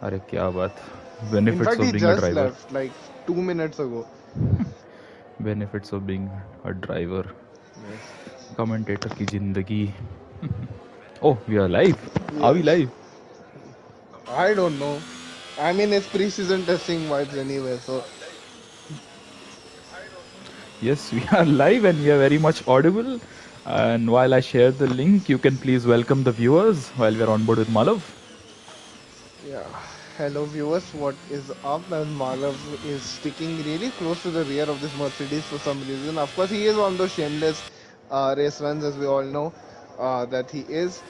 अरे क्या बात. In Benefits fact, of he being a just driver. left like 2 minutes ago. Benefits of being a driver. Yes. Commentator की जिंदगी. Oh, we are live. Are we Yes. live? I don't know. I mean, it's pre-season testing vibes anyway, so Yes, we are live and we are very much audible. And while I share the link, you can please welcome the viewers while we are on board with Malav. yeah. Hello viewers, what is up? As Malav is sticking really close to the rear of this Mercedes for some reason. Of course, he is on those shameless race runs, as we all know that he is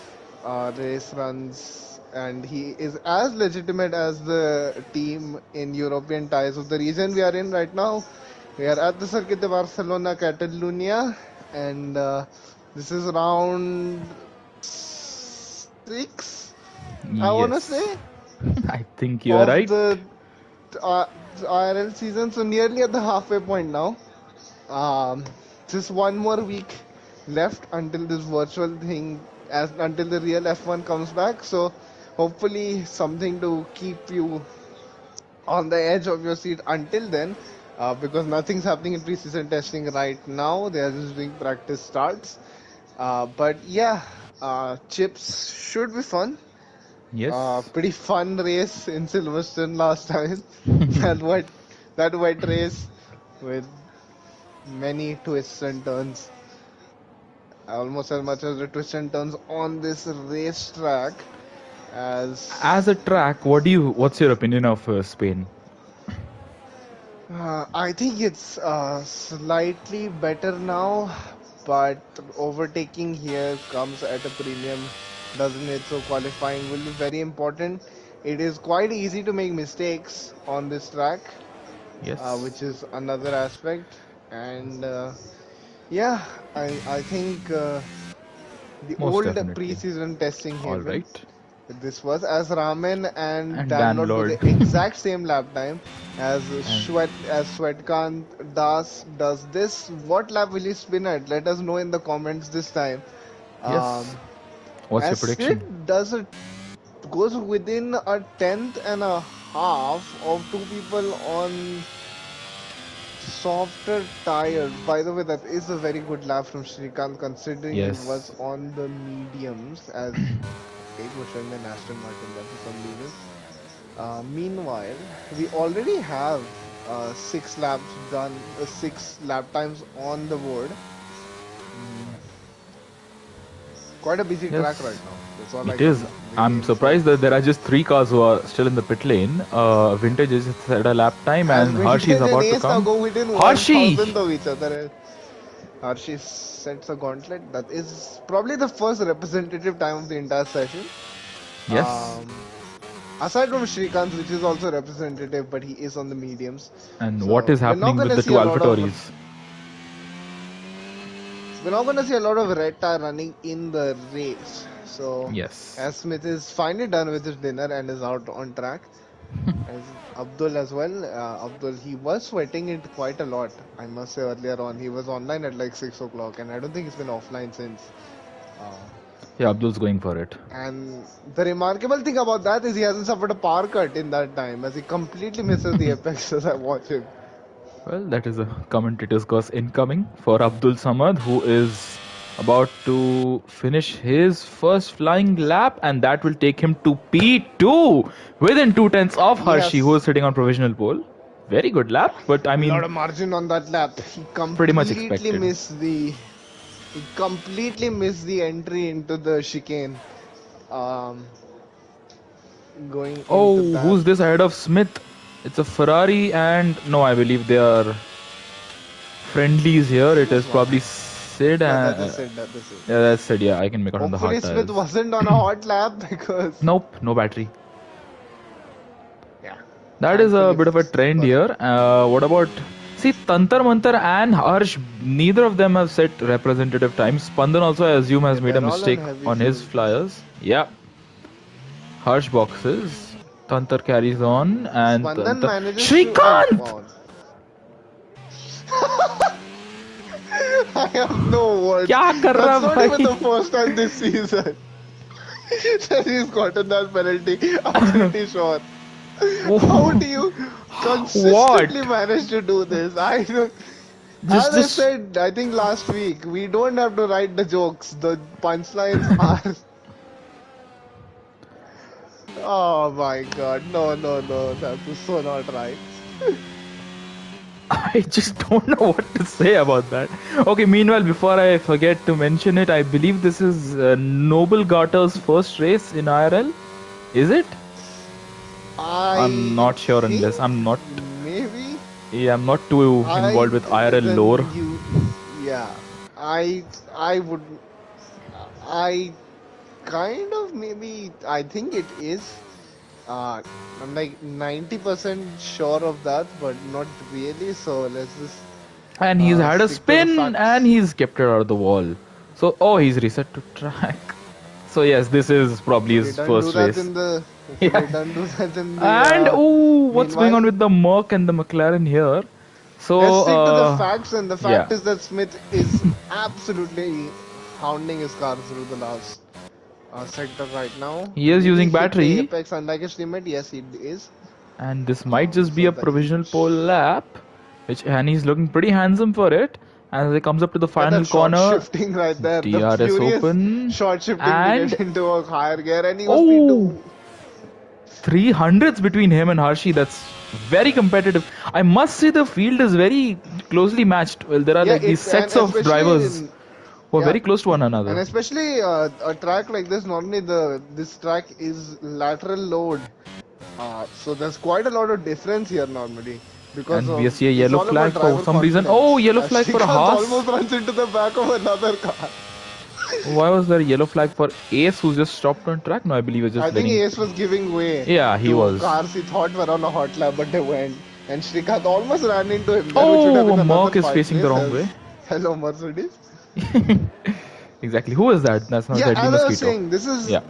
race runs, and he is as legitimate as the team in European ties of the region we are in right now. We are at the Circuit de Barcelona, Catalunya, and this is round six, I want to Yes, say, I think you are of right. the uh, IRL season. So nearly at the halfway point now. Um, just one more week left until this virtual thing, as until the real F1 comes back. So hopefully something to keep you on the edge of your seat until then. Because nothing's happening in preseason testing right now. They are just doing practice starts. But yeah, chips should be fun. Yes. Pretty fun race in Silverstone last time. that wet, that wet race with many twists and turns. Almost as much as the twists and turns on this racetrack As as a track, what's your opinion of Spain? I think it's slightly better now, but overtaking here comes at a premium, doesn't it? So qualifying will be very important. It is quite easy to make mistakes on this track, which Yes, is another aspect. And yeah, I think the most old definitely. pre-season testing All haven. right. This was as Ramen and And Dan Danlord were Lord. the exact same lap time as And Swetkant Das does this. What lap will he spin at? Let us know in the comments this time. yes, Um, what's your as prediction? Sid does it, goes within a tenth and a half of two people on softer tires. By the way, that is a very good lap from Shrikant considering he was Yes. on the mediums, as it was showing an Aston Martin there for some reason. Meanwhile, we already have six laps done, six lap times on the board. Mm, quite a busy track right Yes, now. That's all I it is. can I'm really say. surprised that there are just three cars who are still in the pit lane. Vintage is at a lap time, As and Hershey is Vintage and about to Ace now come. go within one Hershey! thousandth of each other. Hershey sets a gauntlet. That is probably the first representative time of the entire session. Yes. Um, Aside from Shrikant, which is also representative, but he is on the mediums. And what So is we're not happening with gonna the see two a lot of AlphaTauris? red tire running in the race. So Yes. as Smith is finally done with his dinner and is out on track, as Abdul as well. Abdul, he was sweating it quite a lot. I must say earlier on, he was online at like 6 o'clock, and I don't think he's been offline since. Uh, Yeah, Abdul's going for it. and the remarkable thing about that is he hasn't suffered a power cut in that time, as he completely misses the apex as I watch him. Well, that is a commentator's curse incoming for Abdul Samad, who is about to finish his first flying lap, and that will take him to P2 within 2 tenths of Hershey, who is Yes, sitting on provisional pole. Very good lap, but I a lot mean, of margin on that lap. He pretty much completely expected. missed the he completely missed the entry into the chicane. Um, going into Oh, that. who's this ahead of Smith? It's a Ferrari, and no, I believe they are friendlies here. It is Who's one? probably Sid. Yeah, that is it. That is it. Yeah, that's Sid. Yeah, I can make out on the Hopefully hard Smith tires. wasn't on a hot lap because Nope, no battery. yeah, That is a thankfully bit of a trend because here. What about. See, Tantar Mantar and Harsh, neither of them have set representative times. Spandan also, I assume, yeah, has made a they're all on mistake heavy on his fuel. flyers. Yeah, Harsh boxes. Tantar carries on, and Spandan Tantar. manages to Shrikant! I have no words. क्या कर रहा That's not even भाई? the first time this season. that he's gotten that penalty. I'm pretty sure. How do you consistently What? manage to do this? I don't. As I Just said, I think last week, we don't have to write the jokes. The punchlines are. Oh my god. No, no, no. That was so not right. I just don't know what to say about that. Okay, meanwhile, before I forget to mention it, I believe this is Noble Garter's first race in IRL. Is it? I'm I not sure unless think I'm not. maybe. Yeah, I'm not too involved with IRL Then lore. you. Yeah. I would. I kind of maybe. I think it is. Uh, I'm like 90% sure of that, but not really. So let's just And he's had a stick to the spin and facts. he's kept it out of the wall. So, oh, he's reset to track. So, yes, this is probably Hopefully, his don't do first that race. in the. Yeah. Hopefully, don't do that in the. And, oh, what's going on Meanwhile, with the Merc and the McLaren here? let's So, stick to the facts, and the yeah. fact is that Smith is absolutely hounding his car through the last sector right now. He is Will he using hit the battery. apex unlike his teammate? Yes, he is. And this might just be So a the provisional pole lap. And he's looking pretty handsome for it. And as he comes up to the look at final that short corner, shifting right there. The DRS furious open. short shifting to And get into a higher gear, and he was oh, P2. 300s between him and Hershey. That's very competitive. I must say the field is very closely matched. Well, there are Yeah, like these it and sets of especially drivers in who are yeah, very close to one and another. especially a track like this. Normally, this track is lateral load. So there's quite a lot of difference here normally because And we of see a it's yellow all about flag for driver some reason. Oh, confidence. yellow As flag for a Shrikant Haas. almost runs into the back of another car. Why was there a yellow flag for Ace who just stopped on track? No, I believe he was I just think letting. Ace was giving way Yeah, he to was. cars he thought were on a hot lap, but they went. And Shrikant almost ran into him there, which would have Oh, been another Merc is fight facing the race. wrong way. As hello Mercedes. Exactly. Who is that? That's not Yeah, Deadly as I was Mosquito. saying, Yeah.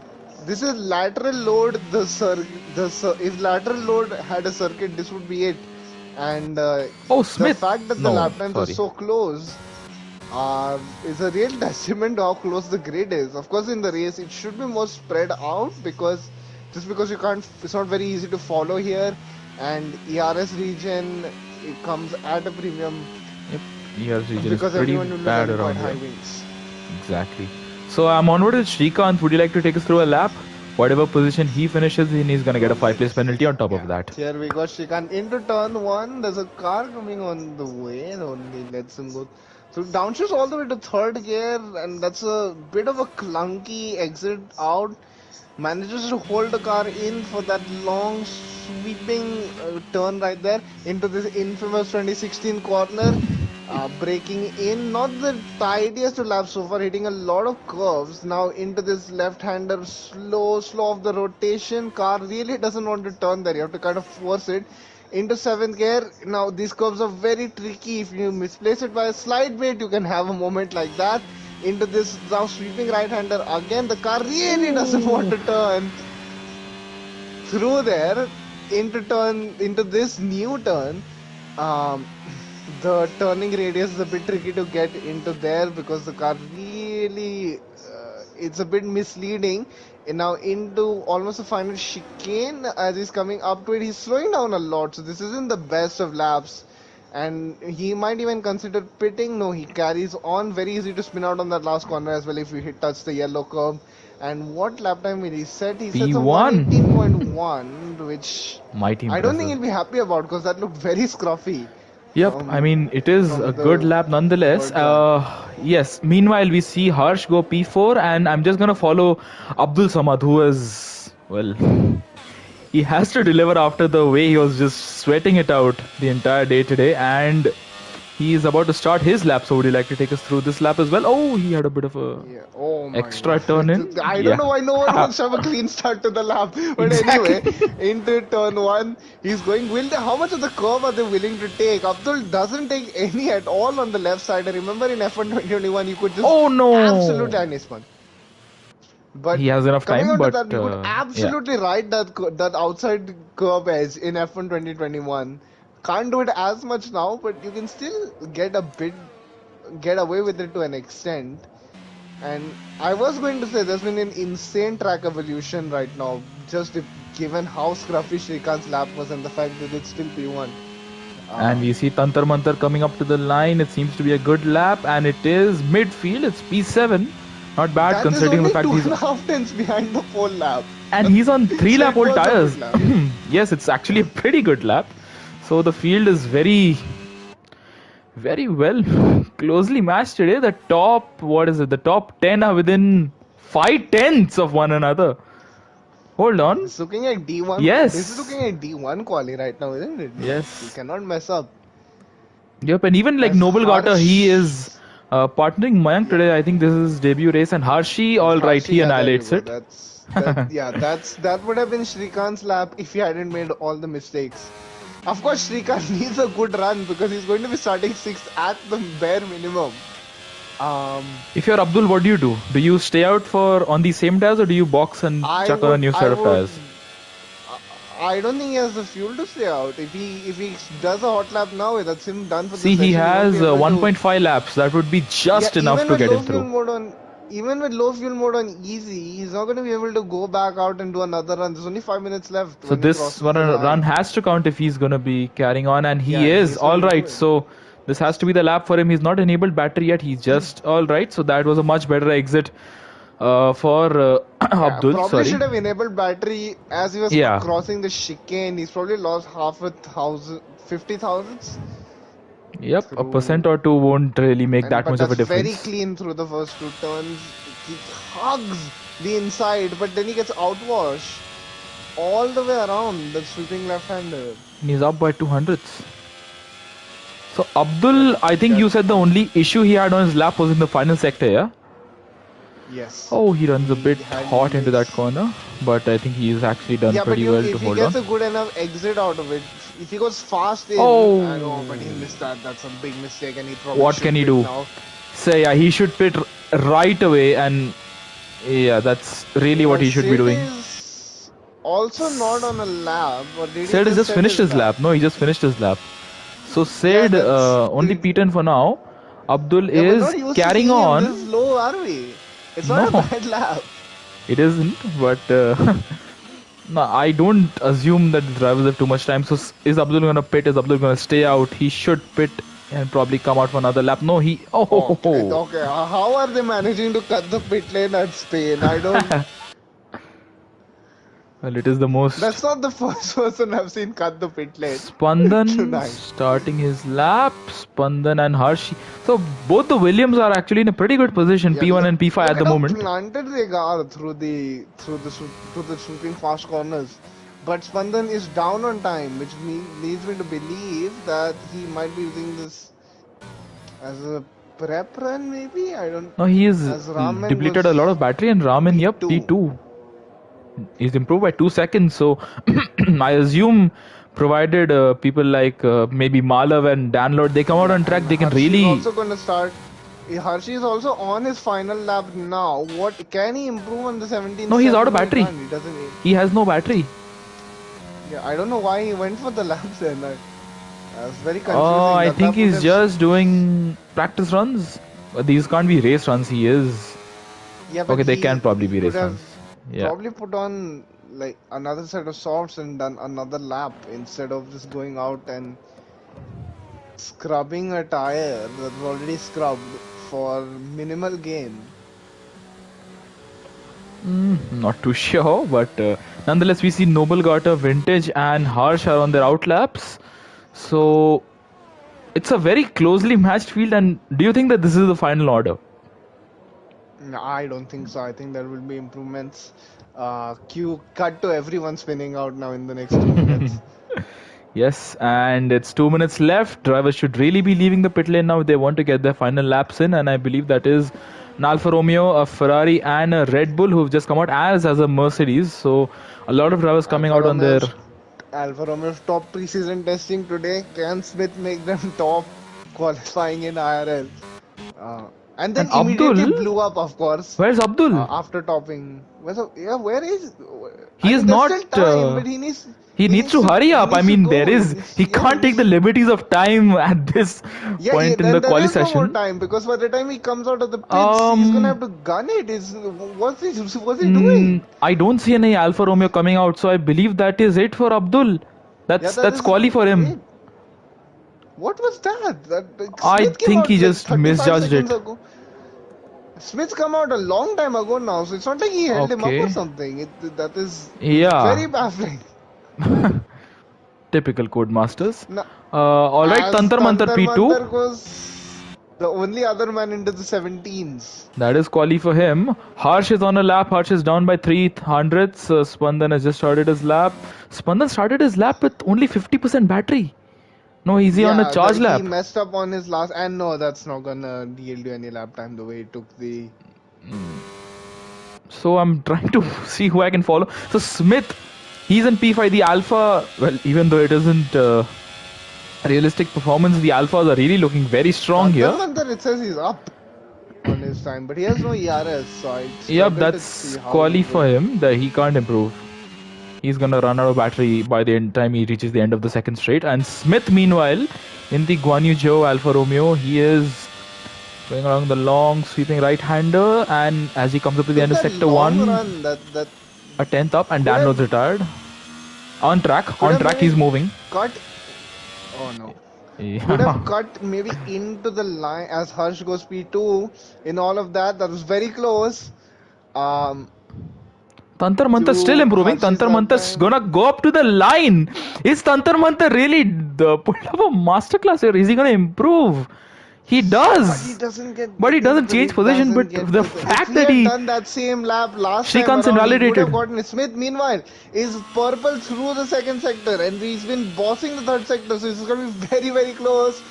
this is lateral load. If lateral load had a circuit, this would be it. And Oh, the Smith. fact that the No, lap times are sorry. so close is a real testament to how close the grid is. Of course, in the race, it should be more spread out because just because you can't, it's not very easy to follow here. And ERS region it comes at a premium Yep. ER's region is because pretty everyone will be bad running quite around high here. wings. Exactly. So I'm onward with Shrikant. Would you like to take us through a lap? Whatever position he finishes in, he's gonna get a So 5 place let's penalty on top of yeah. that. Here we go, Shrikant into turn one. There's a car coming on the way. It only lets him go. So downshifts all the way to third gear, and that's a bit of a clunky exit out. Manages to hold the car in for that long sweeping turn right there into this infamous 2016 corner. Breaking in, not the tidiest of laps so far, hitting a lot of curves. Now into this left-hander, slow of the rotation. Car really doesn't want to turn there. You have to kind of force it into seventh gear. Now these curves are very tricky. If you misplace it by a slight bit, you can have a moment like that. Into this now sweeping right-hander again. The car really doesn't want Ooh. to turn through there into this new turn. Um, the turning radius is a bit tricky to get into there because the car really it's a bit misleading. And now into almost a final chicane as he's coming up to it, he's slowing down a lot. So this isn't the best of laps. And he might even consider pitting. No, he carries on. Very easy to spin out on that last corner as well if you hit touch the yellow curb. And what lap time will he set? He sets a P1. 118.1, which Mighty I don't think impressive. he'll be happy about because that looked very scruffy Yep, I mean, it is a good the lap nonetheless. third guy. Yes, meanwhile, we see Harsh go P4, and I'm just gonna follow Abdul Samad, who is, well, he has to deliver after the way he was just sweating it out the entire day today, and he is about to start his lap. So, would you like to take us through this lap as well? Oh, he had a bit of a Yeah. Oh my extra God. turn in. I don't Yeah, know why no one wants to have a clean start to the lap. But exactly. anyway, into turn one, he's going. How much of the curve are they willing to take? Abdul doesn't take any at all on the left side. I remember in F1 2021, you could just Oh absolutely, no, I missed one. But he has enough coming time, on to but that, you could yeah. absolutely ride that outside curve edge in F1 2021. Can't do it as much now, but you can still get away with it to an extent. And I was going to say there's been an insane track evolution right now, just given how scruffy Shrikant's lap was and the fact that it's still P1. And we see Tantar Mantar coming up to the line. It seems to be a good lap, and it is midfield. It's P7. Not bad That is considering the only fact two he's. and a half tenths behind the pole lap. And he's on 3 So lap it old was a good tires. lap. Yes, it's actually a pretty good lap. So the field is very, very well closely matched today. The top, what is it? The top 10 are within 5 tenths of one another. Hold on. This is looking at D1. This is Yes. looking at D1 quali right now, isn't it? You Yes. cannot mess up. Yep, and even like As Noble Gata, he is harsh. partnering Mayank Yeah. today. I think this is his debut race, and Harshi, Yes, all right, he Harshi, yeah, there you annihilates go. it. That would have been Shrikant's lap if he hadn't made all the mistakes. Of course, Shrikant needs a good run because he's going to be starting sixth at the bare minimum. If you're Abdul, what do? Do you stay out for on the same tires, or do you box and I chuck on a would, new I set of would, tires? I don't think he has the fuel to stay out. If he does a hot lap now, that's him done for the See, he session. He won't be has able to. 1.5 laps. That would be Yeah, just enough to get him through. even with low fuel mode on easy, he's not going to be able to go back out and do another run. There's only 5 minutes left So when he this crosses one the run line. has to count if he's gonna be carrying on, and he Yeah, and is he's going all to do right. it. So this has to be the lap for him. He's not enabled battery yet. He's just all right. So that was a much better exit for Yeah, Abdul. probably Sorry. should have enabled battery as he was Yeah. crossing the chicane. He's probably lost half a thousand, 50,000 Yep. A percent through, or two won't really make and that but much of a that's very difference. clean through the first two turns. He hugs the inside, but then he gets outwash all the way around the sweeping left-hander. And he's up by 200ths. So That Abdul, I think that you said the only issue he had on his lap was in the final sector, yeah? yes, Oh, he runs a he bit had hot into that miss. corner, but I think he's actually done Yeah, but pretty you well to if he hold on. gets a good enough exit out of it, if he goes fast in, I know, but he Oh, missed that. That's a big mistake, and he probably what should can he pit do? now. Say, yeah, he should pit right away, and yeah, that's really what he should be Sid doing. is also not on a lap, or did he Sid has just just set finished his his lap? lap. No, he just finished his lap. So Yeah, Sid that's only P10 for now. Abdul yeah, we're is not used to carrying seeing him this on. low, are we? It's not a No, bad lap. it isn't, but no, I don't assume that the drivers have too much time. So is Abdul gonna pit? Is Abdul gonna stay out? He should pit and probably come out for another lap. No, he. Oh, ho, ho, Okay, ho. okay. How are they managing to cut the pit lane at Spain? I don't. Well, it is the most. That's not the first person I've seen cut the pit lane Spandan tonight. starting his lap. Spandan and Harshi. So both the Williams are actually in a pretty good position, Yeah, P1 and P5 look at the at how moment. planted they are through the swooping fast corners. But Spandan is down on time, which leads me to believe that he might be using this as a prep run, maybe. I don't. No, he is As Ramen depleted a lot of was battery, and Raman, yep, T2. T2. He's improved by 2 seconds. So I assume, provided people like maybe Malav and Dan Lord, they come out Yeah, on track, and they can Hershey is really. also going to start. Hershey is also on his final lap now. What can he improve on the No, he's out of 17-7 minute battery. run? He doesn't. He has no battery. Yeah, I don't know why he went for the laps then. That's very Oh, confusing. I That think lap would he's have. just doing practice runs. These can't be race runs. He is. Yeah, but Okay, they can probably he be could race have runs. Yeah. probably put on like another set of softs and done another lap instead of just going out and scrubbing a tire that's already scrubbed for minimal gain. Not too sure, but nonetheless, we see Noble Garter, Vintage, and Harsh are on their outlaps. So it's a very closely matched field. And do you think that this is the final order? No, I don't think so. I think there will be improvements. Q cut to everyone spinning out now in the next 2 minutes. Yes, and it's 2 minutes left. Drivers should really be leaving the pit lane now if they want to get their final laps in. And I believe that is an Alfa Romeo, a Ferrari, and a Red Bull who've just come out as a Mercedes. So a lot of drivers coming Alfa out on their. Romeo's Alfa Romeo's top preseason testing today. Can Smith make them top qualifying in IRL? And And then immediately Abdul, blew up, of course, where's Abdul? after topping. Where is? He I is mean, there's not. still time, but he needs. He needs to hurry he up. I needs to mean, go. he Yeah, he can't needs take the to. liberties of time at this Yeah, yeah, point in the then there quali is no more session. time because by the time he comes out of the pits, he's gonna Um, have to gun it. What's he doing? I don't see any Alfa Romeo coming out, so I believe that is it for Abdul. Yeah, that That's is quali for him. it. What was that? That like, I Smith came think he out like just 35 misjudged seconds it. ago. Smith's come out a long time ago now, so it's not like he held him up or Okay. something. That is Yeah. very baffling. Typical Codemasters. Now, Alright, as Tantar Mantar Tantar P2. Mantar goes the only other man into the 17s. That is quali for him. Harsh is on a lap. Harsh is down by 300ths. Spandan has just started his lap. Spandan started his lap with only 50% battery. No, easy on a Yeah, charge he lap. messed up on his last, and no, that's not gonna yield you any lap time the way he took the. So I'm trying to see who I can follow. So Smith, he's in P5. The Alpha, well, even though it isn't realistic performance, the Alphas are really looking very strong Tantar here. Mantar, it says he's up on his time, but he has no ERS, so I Yep, struggle to that's see how he quali for would. him. That he can't improve. He's gonna run out of battery by the time he reaches the end of the second straight. And Smith, meanwhile, in the Guan Yu Zhou Alfa Romeo, he is going along the long sweeping right-hander, and as he comes up to the Took end of that sector long one, run that a tenth up, and could Dan have Lode's retired. could On have track, he's maybe moving. cut. Oh no. Could Yeah. have cut maybe into the line as Harsh goes P2 in all of that. That was very close. Um, Tantar Mantar still to improving. Harsh's Tantar lap Mantar's time. gonna go up to the line. Is Tantar Mantar really put up a masterclass here? Is he gonna improve? He But he does. doesn't get But the he thing doesn't because he change position. doesn't But get the the thing. If fact he that had he done that same lap last time Shrikant's around, he would have invalidated. gotten it. Smith, meanwhile, is purple through the second sector and he's been bossing the third sector, so it's going to be very, very close.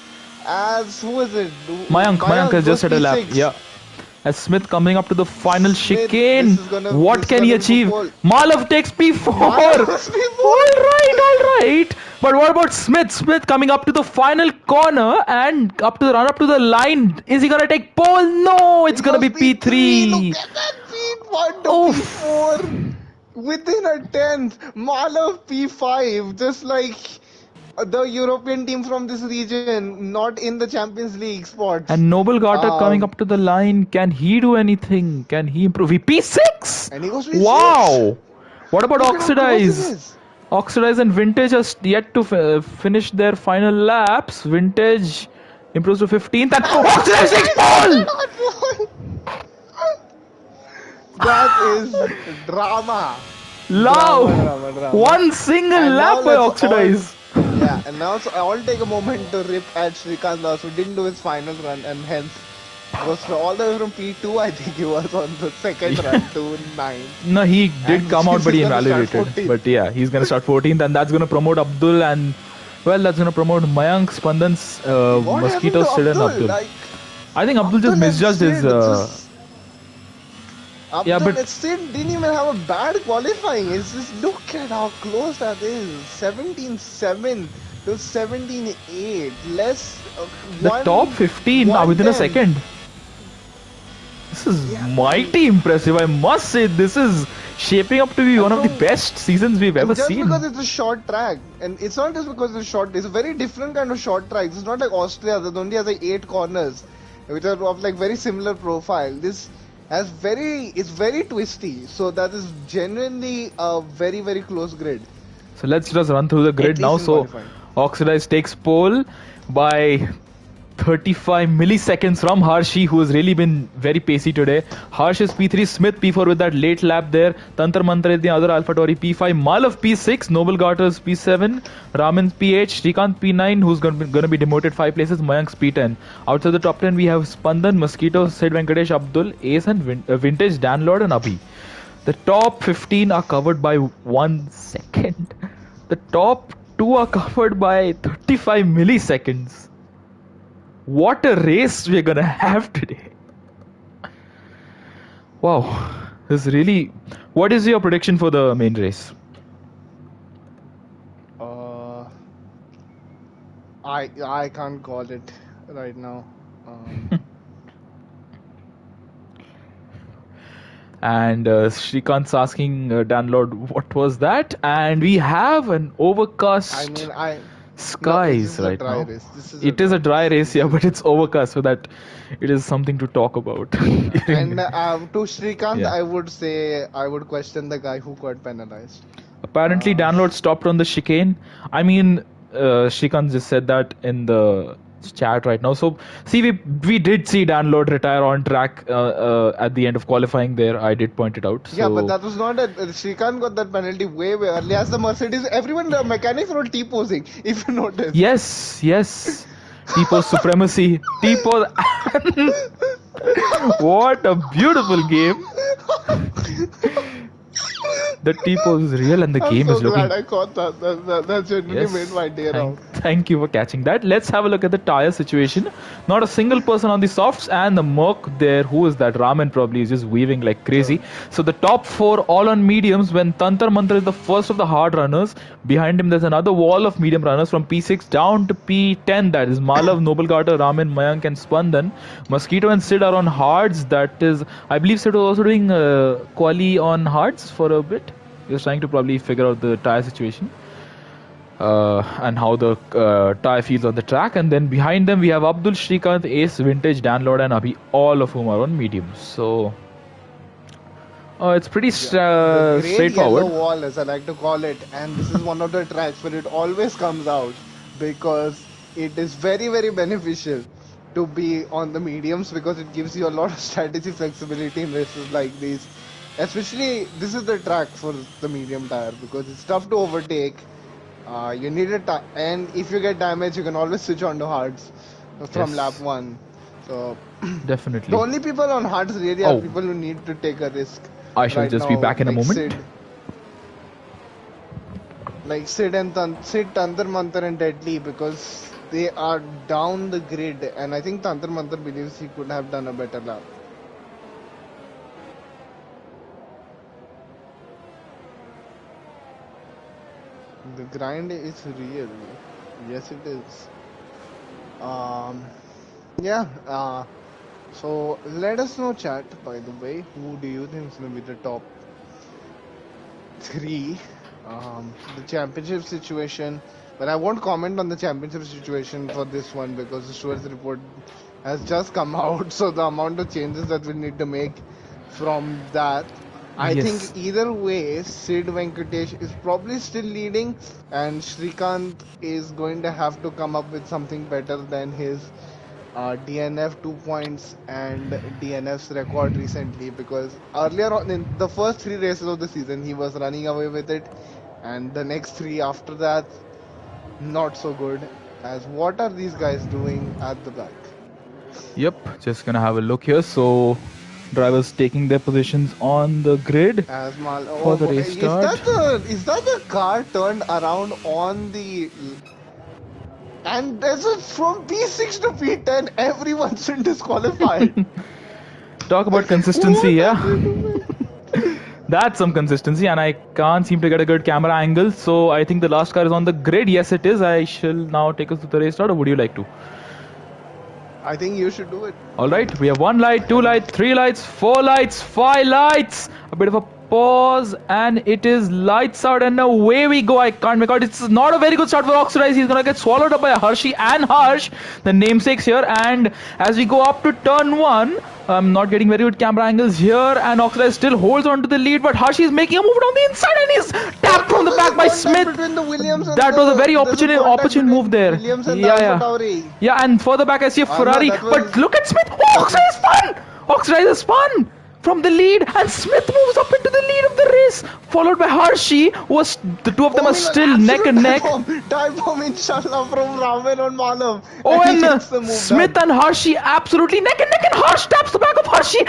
As who is it? Mayank Mayank has just goes had a lap. P6. Yeah. As Smith coming up to the final Smith, this chicane. is gonna What this is can he gonna be for achieve? pole. Malav takes P4. Mala goes P4. All right. But what about Smith? Smith coming up to the final corner and up to the run up to the line. Is he gonna take pole? No, it's He gonna goes be P3. Look P3. at that P1 to Oof. P4 within a tenth. Malav P5, just like the European team from this region, not in the Champions League spots. And Noble Garter coming Um, up to the line. Can he do anything? Can he improve? He P6. and he goes P6. Wow. What about Look at how close it Oxidize? is. Oxidize and Vintage are yet to finish their final laps. Vintage improves to 15th and Oxidize takes pole! That is drama. Love! Drama. One single And now lap by let's all, Oxidize. yeah, and now so I'll take a moment to rip at Shrikant Das, who didn't do his final run and hence was all the way from P2. I think he was on the second run to 9th, No, he did and come out, he's but he gonna start invalidated. 14th. But yeah, he's gonna start 14th, and that's gonna promote Abdul, and well, that's gonna promote Mayank, Spandan's What happened Mosquito, to Sid, and Abdul? Abdul. Like I think Abdul just Abdul and misjudged his. Sid, just Yeah, Abdul but and Sid didn't even have a bad qualifying. It's just look at how close that is. 17-7 to 17-8. Less the top 15 are within a 110. second. This is Yeah, mighty impressive. I must say, this is shaping up to be and one of the from best seasons we've ever and just seen. because it's a short track, and it's not just because it's short, it's a very different kind of short track. It's not like Austria that only has like 8 corners, which are of like very similar profile. This it's very twisty, so that is genuinely a very, very close grid. So let's just run through the At grid now. least in So qualifying. Oxidize takes pole by 35 milliseconds from Harshi, who has really been very pacey today. Harsh is P3, Smith P4 with that late lap there. Tantar Mantra is the other AlphaTauri P5, Malav P6, Noble Garters P7, Raman P8, Shrikant P9, who's going to be demoted 5 places, Mayank's P10. Outside the top 10, we have Spandan, Mosquito, Sid Venkatesh, Abdul, Ace, and Vintage, Dan Lord, and Abhi. The top 15 are covered by 1 second. The top 2 are covered by 35 milliseconds. What a race we're gonna have today. Wow. This really. What is your prediction for the main race? Uh, I can't call it right now. And Shrikant's asking Dan Lord, what was that? And we have an I overcast mean, I no, this skies is a right dry now. race. This is a It is dry a race. dry race, This yeah, is but a it's overcast, so that it is something to talk about and during. to Shrikant, Yeah. I would say I would question the guy who got penalized. Apparently, Uh, download stopped on the chicane. I mean, Shrikant just said that in the chat right now. So, see, we did see download retire on track at the end of qualifying there. I did point it out. yeah, but So, that was not a. Shrikant got that penalty way early. As the Mercedes, everyone, the mechanics were T-posing, if you notice. yes, yes. T-pose supremacy. T-pose. What a beautiful game. The T-pose is real and the I'm game so is glad looking. I caught that. That genuinely made Yes, my day thank round. thank you for catching that. Let's have a look at the tire situation. Not a single person on the softs, and the Merc there, who is that? Ramen probably is just weaving like crazy. So, So the top four all on mediums when Tantar Mantar is the first of the hard runners. Behind him there's another wall of medium runners from P6 down to P10. That is Malav, Noble Garter, Ramen, Mayank and Spandan. Mosquito and Sid are on hards. That is, I believe Sid was also doing quali on hards for a bit. He was trying to probably figure out the tire situation and how the tire feels on the track. And then behind them, we have Abdul, Shrikant, Ace, Vintage, Dan Lord, and Abhi, all of whom are on mediums. So it's pretty yeah, the great yellow straightforward. wall, as I like to call it, and this is one of the tracks where it always comes out because it is very, very beneficial to be on the mediums because it gives you a lot of strategy flexibility in races like these. Especially, this is the track for the medium tire because it's tough to overtake. You need and if you get damage, you can always switch on to hards from lap Yes, one. So the definitely. only people on hards really are Oh, people who need to take a risk I shall right just be now, back in a moment. Like Sid, Tantar Mantar, and Deadly because they are down the grid, and I think Tantar Mantar believes he could have done a better lap. The grind is real. Yes, it is. Um, yeah. So let us know, chat. By the way, who do you think is going to be the top three? The championship situation. But I won't comment on the championship situation for this one because the Stewards report has just come out. So the amount of changes that we need to make from that. I think Yes. either way, Sid Venkatesh is probably still leading, and Shrikant is going to have to come up with something better than his DNF 2 points and DNF's record recently because earlier on in the first three races of the season he was running away with it, and the next three after that not so good. As what are these guys doing at the back? Yep, just gonna have a look here. So, drivers taking their positions on the grid As Mal, for the oh, restart. is that the car turned around on the and there's a from P6 to P10 everyone's been disqualified. Talk about consistency, What are yeah. they doing? That's some consistency, and I can't seem to get a good camera angle. So I think the last car is on the grid. Yes, it is. I shall now take us to the restart, or would you like to? I think you should do it. All right, we have one light, two And lights, three lights, four lights, five lights. A bit of a pause, and it is lights out, and away we go. I can't make out. It's not a very good start for Oxidize. He's gonna get swallowed up by Hershey and Harsh, the namesakes here. And as we go up to turn one, I'm not getting very good camera angles here, and Oxidize still holds on to the lead, but Hershey is making a move on the inside, and he's tapped from the there's back a by contact Smith. between the Williams and That was a very there's a contact opportune move between there. Williams and the Yeah, Alpha yeah. Tauri. Yeah, and further back I see a No, Ferrari. But look at Smith. Oh, that Oxidizer was spun! Oxidizer spun from the lead, and Smith moves up into the lead of the race, followed by Hershey. Was the two of them oh are my god, still neck absolute and neck. dive bomb inshallah from Raven on Malav, Oh, and he and gets the move Smith done. and Hershey absolutely neck and neck, and Harsh taps the back of Hershey.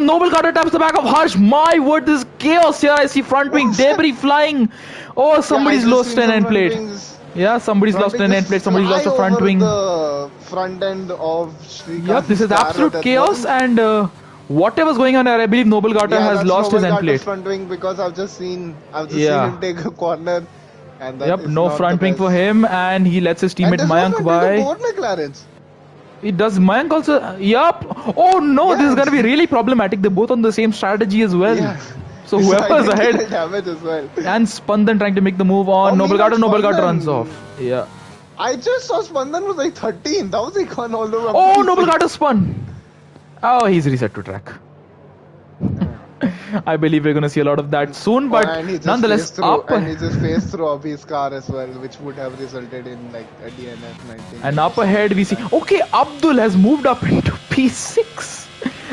Noble Carter taps the back of Harsh. My word, this is chaos here. I see front wing debris flying. Oh, Yeah, I somebody's just lost seen an some end front plate. wings. Yeah, somebody's Front lost wing an end just plate. Somebody's fly lost a front over wing. the front end of Yep, this Shrikant's is car. absolute That chaos, wasn't. and whatever's going on here, I believe Noble Garter Yeah, has that's lost his Noble end Carter's plate. front wing because I've just seen Yeah. him take a corner, and that Yep, is no not the front wing for best. him, and he lets his And teammate there's no Mayank front wing of by. both McLarens. Does Mayank also? Yup. Oh no, this is Yeah, gonna be really problematic. They're both on the same strategy as well. yeah. So It's whoever's ahead, identical damage as well. and Spandan trying to make the move Oh, on meanwhile, Noblegarter. Noblegarter runs Spandan. off. Yeah. I just saw Spandan was like 13. That was like gone all the way up to Oh, Noblegarter P6. spun. Oh, he's reset to track. Yeah. I believe we're gonna see a lot of that soon, Oh, but and he just nonetheless, phased through, up and he just phased through Abhi's car as well, which would have resulted in like a DNF 19 and or up something ahead we like see. that. Okay, Abdul has moved up into P6,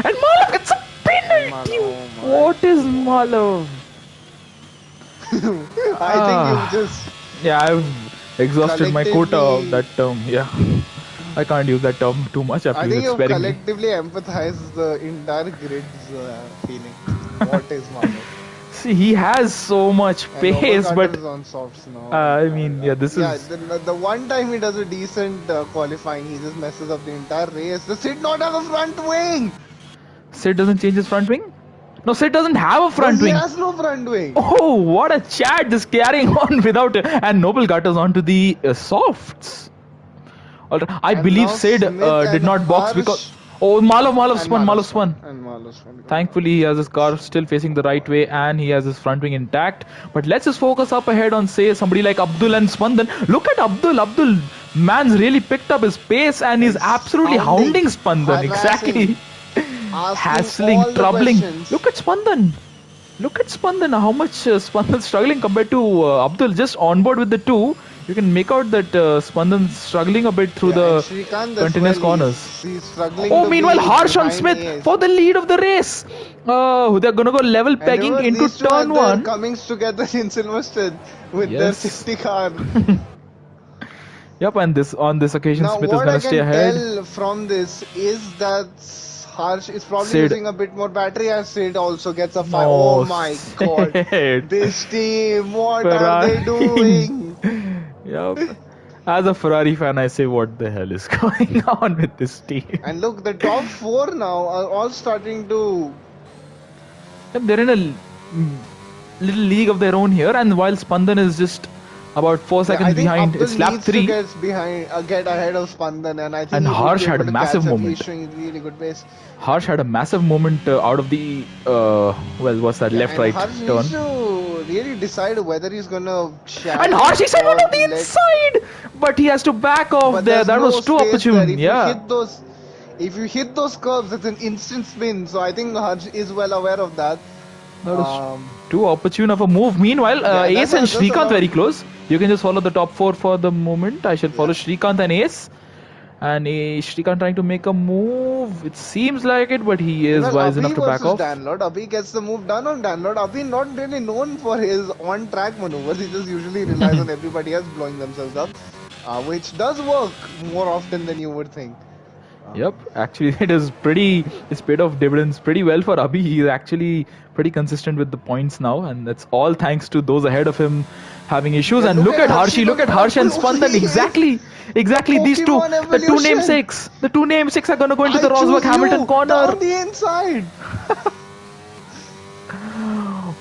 and Malav gets a And Mal, penalty. oh my What is god. Malav? I think you've just Yeah, I've exhausted my quota of collectively, that term. Yeah, I can't use that term too much. I have to I use think it you've sparingly. collectively empathized the entire grid's feeling. What is Malo? See, he has so much And Noble pace, Carter but is on softs now. I mean, yeah, this Yeah, is. the one time he does a decent qualifying, he just messes up the entire race. Does Sid not have a front wing? Sid doesn't change his front wing? No, Sid doesn't have a No, front he wing. has no front wing. Oh, what a chat just carrying on without. And Noble Gutters onto the softs. Alright, I And believe now Sid Smith did and not box because. Harsh Oh, Malav and spun, Malav spun. Malos one. Thankfully, he has his car still facing the right way and he has his front wing intact. But let's just focus up ahead on, say, somebody like Abdul and Spandan. Look at Abdul. Abdul, man's really picked up his pace and he's He's absolutely hounding Spandan. harassing, Exactly. asking Hassling, all the troubling. questions. Look at Spandan. Look at Spandan. How much Spandan's struggling compared to Abdul. Just on board with the two, you can make out that Spandan's struggling a bit through Yeah, and the Shrikant as well, continuous corners. he's struggling Oh, to meanwhile, be Harsh on behind Smith Ace. for the lead of the race. They're gonna go level And pegging remember, into these two turn had their one. comings together in Silverstone with their Yes. safety car. Yep, and this on this occasion, Now, Smith is what I gonna stay can ahead. tell from this is that Harsh is probably Sid. using a bit more battery as Sid also gets a fire. No, Oh my god. Sid. This team, what are they Ferrari. doing? Yep. As a Ferrari fan, I say, what the hell is going on with this team? And look, the top four now are all starting to. Yep, they're in a little league of their own here, and while Spandan is just about 4 Yeah, seconds I think behind, Abdul it's lap needs 3. to get ahead of Spandan, and I think And he would Harsh be had able a to massive catch up. moment. He's showing really good pace. Harsh had a massive moment out of the well, what's that, Yeah, left and right Harsh turn. needs to really decide whether he's gonna And Harsh is or went on the let. inside, but he has to back off But there. there's That no was too space there. opportune. Yeah, If you hit those curves, it's an instant spin. So I think Harsh is well aware of that. that was too opportune of a move. Meanwhile, Yeah, Ace and that's Shrikant allowed. very close. You can just follow the top 4 for the moment. I shall follow Yeah. Shrikant and Ace. And Shrikant trying to make a move. It seems like it, but he is Well, wise Abhi enough to back versus off. Danlord. Abhi gets the move done on Danlord. Abhi not really known for his on-track maneuvers. He just usually relies on everybody else blowing themselves up, which does work more often than you would think. Yep, actually, it's paid off dividends pretty well for Abhi. He's actually pretty consistent with the points now, and that's all thanks to those ahead of him having issues. Yeah, And look at Harshi, Harshi, look at Harsh and Spandan. Exactly, these two, Pokemon the two evolution. namesakes. The two namesakes are gonna go into I the Rosberg choose Hamilton you corner. down the inside.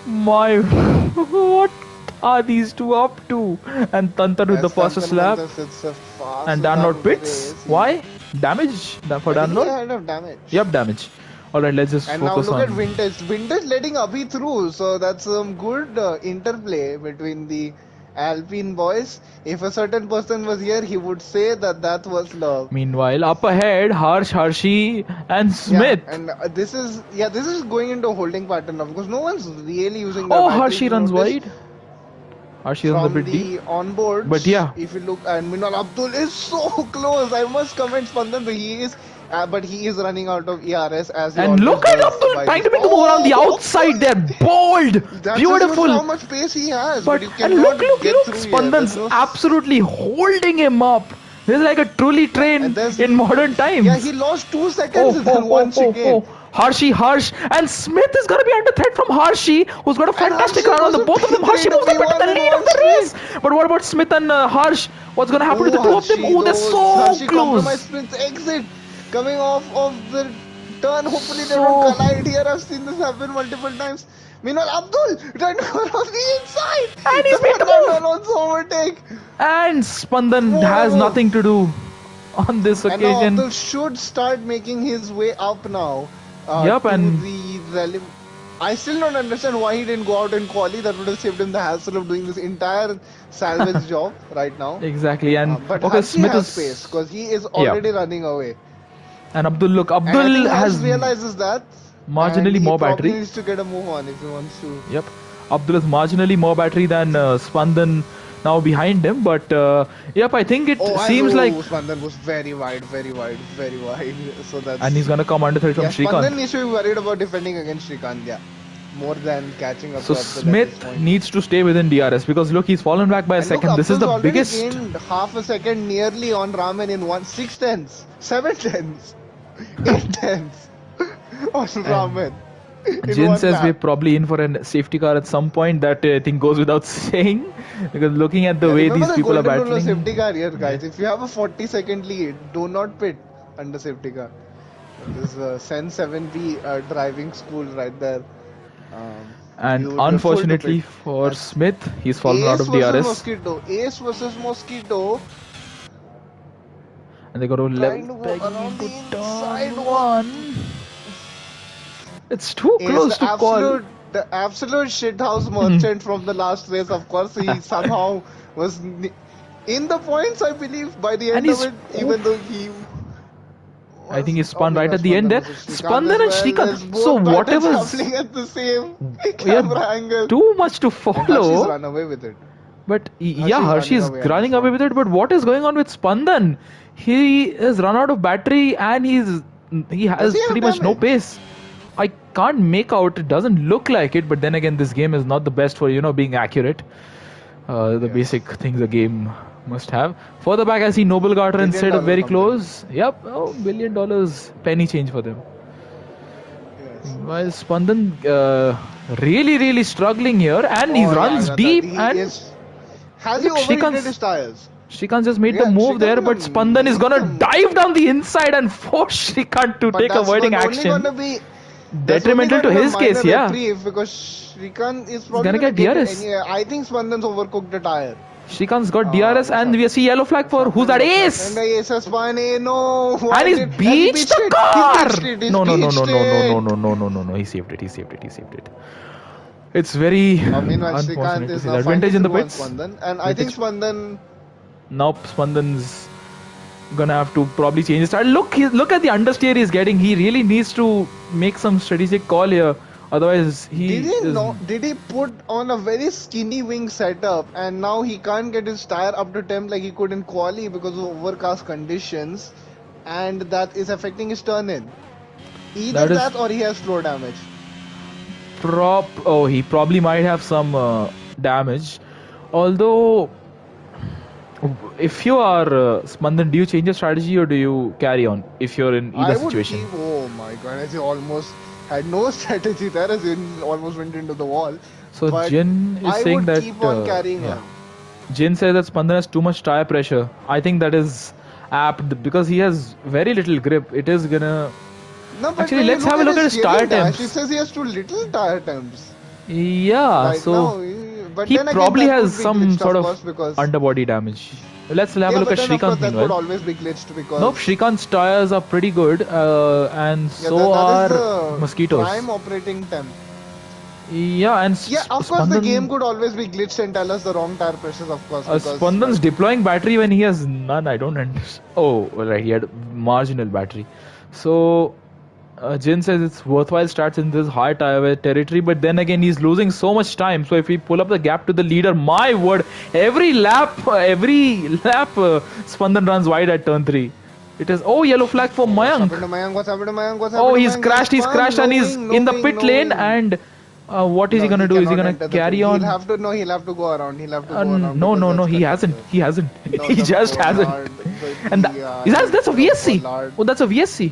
My, what are these two up to? And Tantan with the fastest lap. And download pits. Why? Damage for download? Ahead of damage. Yep, damage. Alright, let's just And now focus look on. at Vintage. Vintage letting Abhi through, so that's some good interplay between the Alpine boys. If a certain person was here, he would say that was love. Meanwhile, up ahead, Harshi, and Smith. Yeah, and this is going into a holding pattern now because no one's really using their Oh, batteries. Harshi runs Notice wide. Harshi runs a from bit the deep. onboards. But yeah. If you look, and Minal Abdul is so close. I must comment Spandan, but he is running out of ERS as he And always look at does Abdul by trying this- to make the move around the outside there. Bold, That just shows how beautiful. much pace he has. But you and cannot look, get look, through here. Spandan's There's no- absolutely holding him up. This is like a truly train And there's- in modern times. Yeah, he lost 2 seconds in one chicane. Harsh, and Smith is gonna be under threat from Harshi, who's got a fantastic Harshi run on the goes both of them. to Harshi moves a bit to the P1 lead of the race. But what about Smith and Harsh? What's gonna happen to the two of them? Oh, they're so Harshi compromise close. sprints exit coming off of the turn. Hopefully they So- don't collide here. I've seen this happen multiple times. Meanwhile, Abdul trying to go around the inside. And he's made the Fernando move. Alonso overtake. And Spandan Whoa. has nothing to do. on this And now occasion. Abdul should start making his way up now Yep, to and the relevant. I still don't understand why he didn't go out in quali. That would have saved him the hassle of doing this entire salvage job right now. exactly. And But okay, Hershey Smith has pace is because he is yeah, already running away. and Abdul, look, And I Abdul think Harsh has realizes that. And marginally he more probably battery. needs to get a move on if he wants to. Yep, Abdul is marginally more battery than Spandan now behind him, but yep, I think it Oh, and seems like, Spandan was very wide, very wide, very wide. So and he's that's. gonna come under threat from Yeah, Spandan Shrikant. needs to be worried about defending against Shrikant, yeah. More than catching up So to Abdul at this Smith point. needs to stay within DRS because look, he's fallen back by a And look, second. This is Abdul's the already biggest. gained half a second nearly on Ramen in 6 tenths, 7 tenths, 8 tenths on Ramen in Jin one says we're lap. probably in for a safety car at some point. That I think goes without saying because looking at the Yeah, way remember these the people are golden rule of battling. safety car here, guys. Yeah. If you have a 40-second lead, do not pit under safety car. This is Sen 7B driving school right there. And Beautiful to unfortunately pit. for That's Smith, he's fallen out Ace of versus DRS. Mosquito. Ace versus Mosquito. And they got to level Trying to go pegging around into the inside turn wall. one. It's too Ace, close to call. the absolute shithouse merchant from the last race. Of course, he somehow was in the points, I believe, by the And end of he's. it, even though he I think was. he Oh spun my right god, at the end Spandan there. versus Shrikant Spandan as and well. There's Shrikant. So both battles whatever's. happening at the same Yeah, camera angle. too much to And Hershey's follow. run away with it. But yeah, Hershey's Hershey running is away at this running away point. with it. But what is going on with Spandan? He has run out of battery and he Does has he have pretty much no damage? pace. I can't make out. It doesn't look like it. But then again, this game is not the best for being accurate. The Yes. basic things a game must have. Further back, I see Noble Garter Billion instead of dollar very comes in. close. Yep, oh, $1 billion penny change for them. Yes. While Spandan really struggling here, and he Oh yeah, runs yeah, that deep he and is. Has he look, overheated his tires? Shrikant just made the Yeah, move there, Shrikant but Spandan is made gonna them. dive down the inside and force Shrikant to But take that's avoiding only going action. to be. That's only Detrimental going to to be a his minor case, yeah. reprieve because Shrikant is probably gonna going to get get DRS. any. I think Spandan's overcooked the tire. Shrikant's got DRS, What's and we happened? see yellow flag What's for who's happened? that? What's happened? Ace! The Ace has spun. No, why And he's did? Has he beached beached the it? He's car! beached it. He's No, no, no, no, beached no, no, no, it. no, no, no, no, no. He saved it. He saved it. He saved it. It's very Meanwhile, Shrikant unfortunate to is see now the advantage finding in the through on pits. Spandan, and I think Vintage. Spandan. Now Spandan's gonna have to probably change his style. Look at the understeer he's getting. He really needs to make some strategic call here. Otherwise, Did he he is. know? Did he put on a very skinny wing setup, and now he can't get his tire up to temp like he could in quali because of overcast conditions, and that is affecting his turn in. Either That is that or he has floor damage. Oh, he probably might have some damage. Although, if you are Spandan, do you change your strategy or do you carry on if you're in I either would situation? keep. Oh my god! As he almost had no strategy there, as he almost went into the wall. So But Jin is I saying would that keep on carrying yeah. on. Jin says that Spandan has too much tire pressure. I think that is apt because he has very little grip. It is gonna. No, but Actually, when you let's have a look at his tire steering dash, it temps. says he has too little tire temps. Yeah, Right so now, but he then again, probably that has could be some glitched, sort of of course, because underbody damage. Let's have a yeah, look but at then of course Shrikant that could meanwhile. always be glitched because Nope, Shrikant's tires are pretty good, and yeah, so that is are the Mosquitoes. prime operating temp. Yeah, and Yeah, of course, the game Spandan, could always be glitched and tell us the wrong tire pressures, of course, because Spandan's well, deploying battery when he has none. I don't understand. Oh, well, right, he had marginal battery. So Jin says it's worthwhile starts in this high tire territory, but then again he's losing so much time. So if we pull up the gap to the leader, my word, every lap, Spandan runs wide at turn 3. It is yellow flag for what's Mayank. happened to Mayank? What's happened to Mayank? What's Oh, happened to he's Mayank? crashed, he's Spun, crashed, and he's no in the wing, pit no lane. wing. And what is he No, gonna he do? Is he cannot gonna enter the carry pit. on? He'll have to no, he'll have to go around. He'll have to go around No, because no, no, that's he hasn't. congested. He hasn't. No, He the just hasn't. bollard, And that's a the VSC. bollard. Oh, that's a VSC.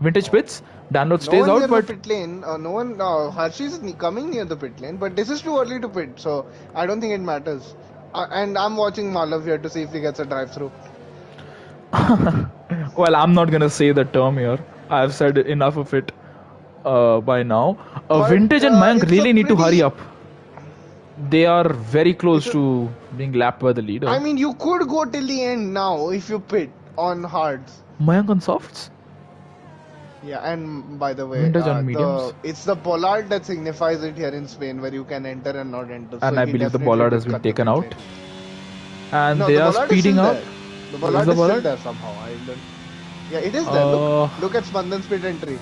Vintage pits. Download No stays one near out, the but pit lane. No one. Hershey's coming near the pit lane, but this is too early to pit, so I don't think it matters. And I'm watching Malav here to see if he gets a drive-through. well, I'm not gonna say the term here. I've said enough of it by now. But, Vintage and Mayank it's a really need to hurry pretty- up. They are very close to being lapped by the leader. I mean, you could go till the end now if you pit. on hards. Mayank on softs? Yeah, and by the way, Vintage on the mediums? it's the bollard that signifies it here in Spain, where you can enter and not enter. So And I he believe the definitely bollard has would been cut the taken mid lane. out. And No, they the are bollard is speeding still up. there. The What is bollard the is still bollard? there somehow. I don't. Yeah, it is there. Uh, Look at Spandan's pit entry,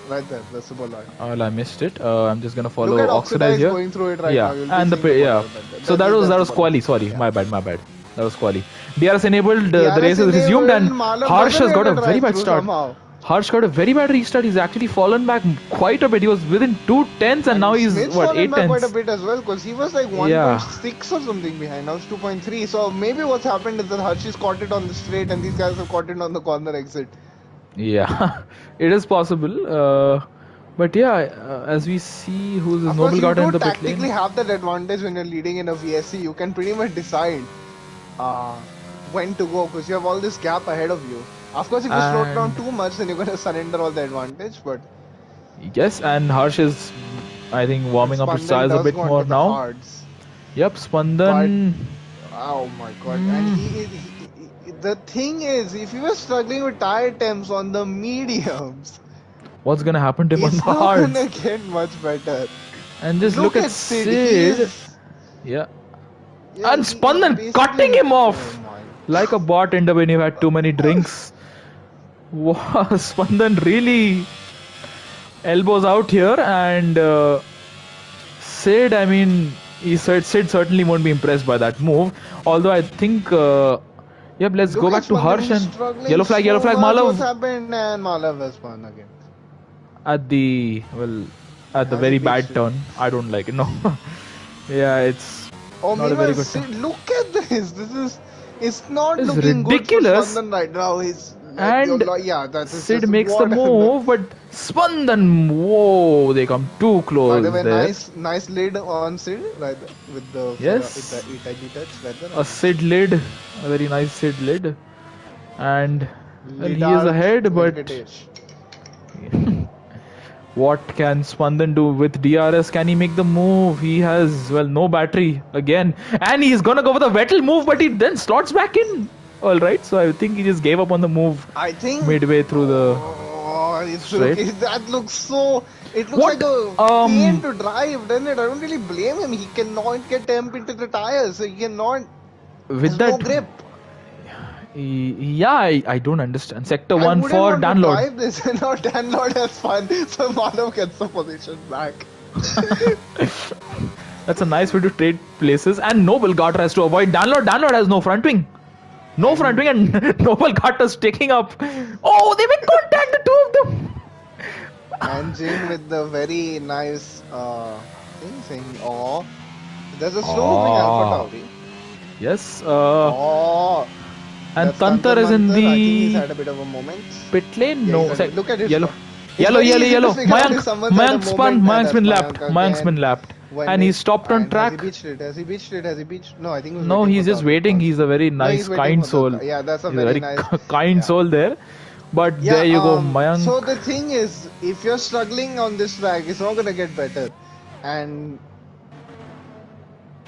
right there. That's the bollard. well, I missed it. I'm just gonna Look at follow Oxidize Oxidize here. going through it right now. Yeah, You'll be and seeing the yeah. bollard right there. So that was That's the bollard. Quali. Sorry, Yeah. my bad. That was Quali. DRS enabled. The DRS race has resumed, enabled. and Malav Harsh doesn't has got get a a very drive bad through start. somehow. Harsh got a very bad restart. He's actually fallen back quite a bit. He was within 2 tenths, and now And he's Smith's what fallen 8 back quite a tenths. bit as well because he was like Yeah, 1.6 or something behind. Now it's 2.3. So maybe what's happened is that Harshi's caught it on the straight and these guys have caught it on the corner exit. yeah, it is possible. But yeah, as we see, who's this Of course, noble you guard in do the pit lane? tactically have that advantage when you're leading in a VSC. You can pretty much decide uh, when to go because you have all this gap ahead of you. Of course, if you slow it down And too much, then you're going to surrender all the advantage. But yes, and Harsh is, I think, warming up his Spandan styles a does bit go more onto the now. hards. Yep, But Spandan. oh my god! And Hmm, the thing is, if you were struggling with tire temps on the mediums, what's gonna happen to him on it's the not gonna hards? get much better. And just Look look at at Sid. He Sid. is. Yeah, Yeah, and he's Spandan cutting basically. him Oh off my. like a bartender when you've had too many drinks. Wow, Spandan really elbows out here, and Sid, I mean, he said Sid certainly won't be impressed by that move. Although I think, yep, let's go Look at back to Spandan. Harsh He's and struggling yellow so flag, much. What's Malav happened? And Malav has won again. at the well, at the Has he very beached bad it? turn. I don't like it. No, yeah, it's Oh, not a very meanwhile, good turn. Sid, look at this. This is. It's not It's looking good for ridiculous, Spandan right now. He's like, and yeah, that is Sid just makes the what. move, but Spandan, whoa, they come too By the close way, there. nice lid on Sid, right? With the Yes, Italy touch, rather. a Sid lid, a very nice Sid lid, and well, he is Lidart ahead, but Venkatesh. what can Spandan do with DRS? Can he make the move? He has, well, no battery again, and he's gonna go for the Vettel move, but he then slots back in. All right, so I think he just gave up on the move I think. midway through the Oh, straight. that looks so. It looks What? like a pain to drive, doesn't it? I don't really blame him. He cannot get temp into the tires. So he cannot. With There's no that, grip. yeah, I don't understand. Sector I 1 wouldn't for want to download. drive this. No, download has fun. So Manav gets the position back. That's a nice way to trade places. And Noble Garter has to avoid download. Download has no front wing. No front wing, and Noble Garter's taking up. Oh, they make contact, the two of them. And Jane with the very nice thing saying, oh, there's a slow moving Oh, Alpha Tauri. yes. Oh, And that's Tantar is in Mantar. I think he's the had a bit of a moment. pit lane. Yeah, No, he's had, look at his yellow. spot. It's very easy to figure out if someone's had a Mayank spun. moment, and Mayank's that's been lapped. Mayank Mayank's again. been lapped. When And he's stopped on and has he track. beached it? Has he beached it? Has he beached? No, I think he was No, waiting he's for just the waiting. response. He's a very No, nice, he's waiting kind for soul. the. Yeah, that's a He's a very very nice. kind Yeah. soul there. But Yeah, there you go, Mayank. so the thing is, if you're struggling on this track, it's not gonna get better. And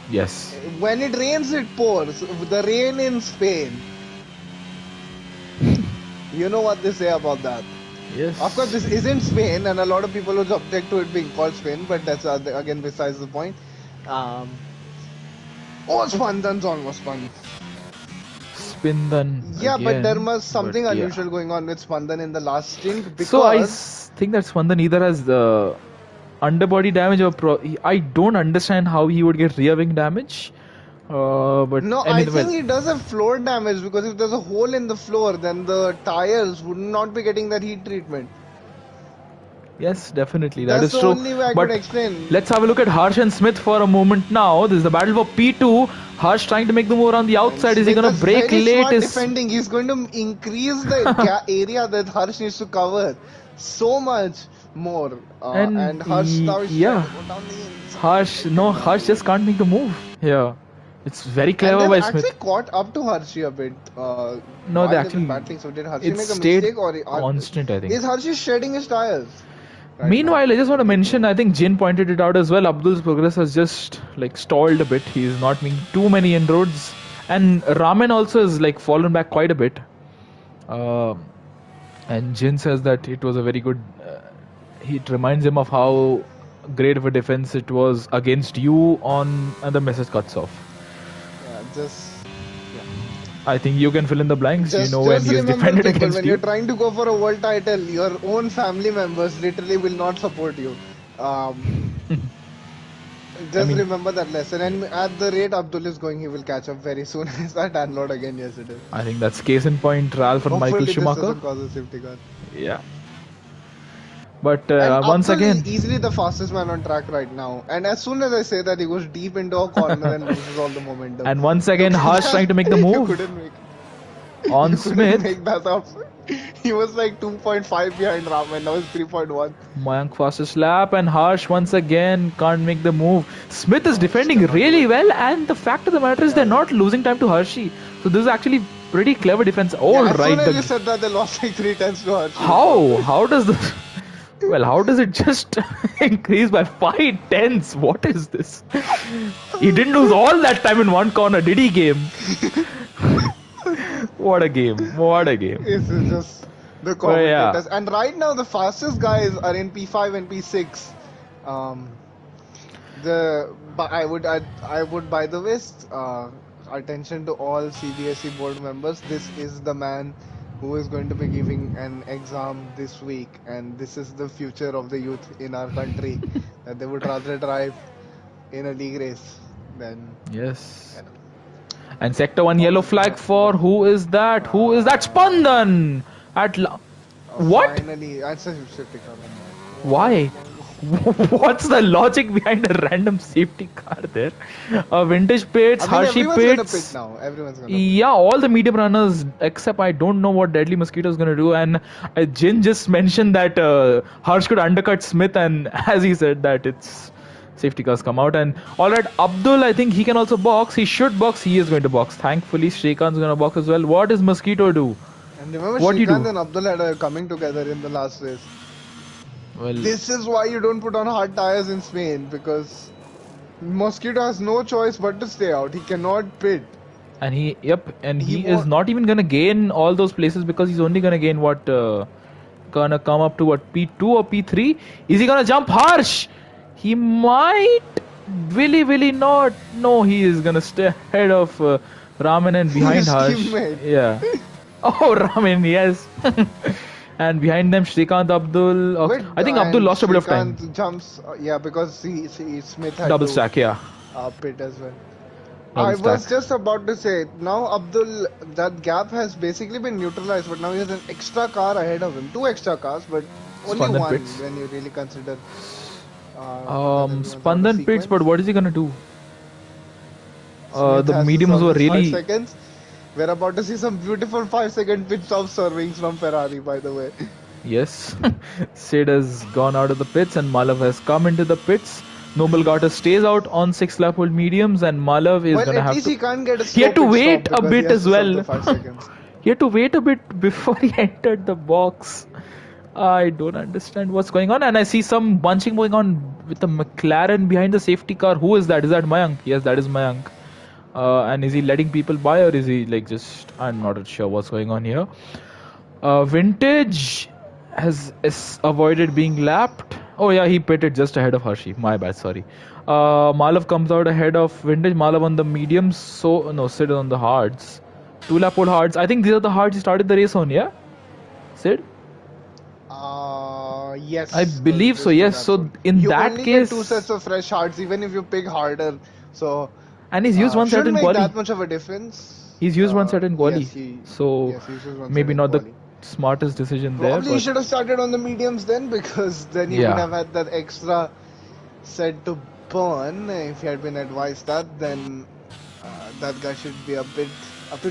Yes. when it rains, it pours. The rain in Spain. You know what they say about that. Yes. Of course, this isn't Spain, and a lot of people would object to it being called Spain, but that's again besides the point. Oh, Spandan's almost fun. Spindan. Yeah, but there again, was something but yeah. unusual going on with Spandan in the last stint because So think that Spandan either has the underbody damage or I don't understand how he would get rear wing damage. But no, I I mean, think he does have floor damage because if there's a hole in the floor, then the tires would not be getting that heat treatment. yes, definitely That's that is the true. only way I But could explain. let's have a look at Harsh and Smith for a moment now. This is the battle for P2. Harsh trying to make the move around the outside. Is he Smith gonna is break very late? smart Is defending. He's going to increase the area that Harsh needs to cover so much more. And Harsh now is trying to go down the inside. Harsh just can't make the move. Yeah, it's very And clever they've by actually Smith. caught up to Hershey a bit. No, while they they've actually been battling. So did Hershey it make a stayed mistake or constant, I think. is Hershey shedding his tires? Right Meanwhile, now? I just want to mention, I think Jin pointed it out as well. Abdul's progress has just like stalled a bit. He's not making too many inroads, and Ramen also has like fallen back quite a bit. Um and Jin says that it was a very good. It reminds him of how great of a defense it was against you on, and the message cuts off. Yeah, just yeah. I think you can fill in the blanks. You know when Just he has remember, defended people, against when you're you. trying to go for a world title, your own family members literally will not support you. Um, I just mean, remember that lesson. And at the rate Abdul is going, he will catch up very soon as that download again yesterday. I think that's case in point, Ralph and Michael Hopefully, this Schumacher. doesn't cause a safety car. Yeah, but And once Abdul is again, easily the fastest man on track right now. And as soon as I say that, he goes deep into a corner and loses all the momentum. and once again, Look at Harsh trying to make the that. You move couldn't make on you couldn't Smith. make that up. He was like 2.5 behind Ram and now it's 3.1. Mayank fastest lap, and Harsh once again can't make the move. Smith is Harsh defending cannot do really it. well, and the fact of the matter is they're Yeah, not losing time to Hershey. So this is actually pretty clever defense. yeah. All As soon right, as the you said that, they lost like 3 tenths to Hershey. It's all how good. how does the well how does it just increase by 5 tenths? What is this? He didn't lose all that time in one corner, did he? Game. What a game! What a game! This is just the But yeah, commentators. And right now, the fastest guys are in P5 and P6. Um, but I would by the way attention to all CBSE board members. This is the man who is going to be giving an exam this week, and this is the future of the youth in our country. That they would rather drive in a league race than yes. you know, And sector 1 yellow all flag that for work. who is that? Who is that? Uh, Spandan! At what? Finally, that's a safety car. Oh my Why? What's the logic behind a random safety car there? Vintage I pits, mean, Hershey everyone's gonna pit pits. now. Everyone's gonna pit. Yeah, all the medium runners except I don't know what Deadly Mosquito is gonna do. And Jin just mentioned that Harsh could undercut Smith, and as he said that it's safety cars come out. And all right, Abdul, I think he can also box. He should box. He is going to box. Thankfully, Shrikant's gonna box as well. What does Mosquito do? And remember, What do you Shrikant do? and Abdul had a coming together in the last race. Well, This is why you don't put on hard tires in Spain because Mosquito has no choice but to stay out. He cannot pit. and and He he is won't. not even gonna gain all those places because he's only gonna gain what gonna come up to what P2 or P3. Is he gonna jump Harsh? He might. Will he not? No, he is gonna stay ahead of Raman and behind His Harsh. teammate. Yeah. Oh, Raman, yes. And behind them, Shrikant Abdul. Wait, I think Abdul and lost a bit of time. Shrikant jumps. Yeah, because Smith had Double to stack, yeah. pit as well. Double I stack. was just about to say, now Abdul, that gap has basically been neutralized, but now he has an extra car ahead of him. Two extra cars, but only Spandan one pits. when you really consider that everyone's out of Spandan pits, but sequence. what is he gonna do? Smith The has to mediums serve were his 5 really. seconds. We're about to see some beautiful 5-second pit stop servings from Ferrari, by the way. Yes. Sid has gone out of the pits and Malav has come into the pits. Noble Garter stays out on 6 lap hold mediums, and Malav is Well, gonna at have least to. he can't get a He slow had to pit stop wait a because he bit has as to serve the well. 5 seconds. He had to wait a bit before he entered the box. I don't understand what's going on, and I see some bunching going on with the McLaren behind the safety car. Who is that? Is that Mayank? Yes, that is Mayank. And is he letting people by, or is he like just? I'm not sure what's going on here. Vintage is avoided being lapped. Oh yeah, he pitted just ahead of Hershey. My bad, sorry. Malav comes out ahead of Vintage. Malav on the mediums. So no, Sid on the hards. 2 lap hold hards. I think these are the hards he started the race on. Yeah, Sid. I Yes, believe so. this two Yes. laps So on. in You that only get two case, sets of fresh hearts, even if you pick harder. So, and he's used one set shouldn't in make quali. that much of a difference. He's used one set in quali. So Yes, he uses one set maybe in not the quali. smartest decision there, Probably he but should have started on the mediums then, because then he would yeah. have had that extra set to burn. If he had been advised that, then that guy should be a bit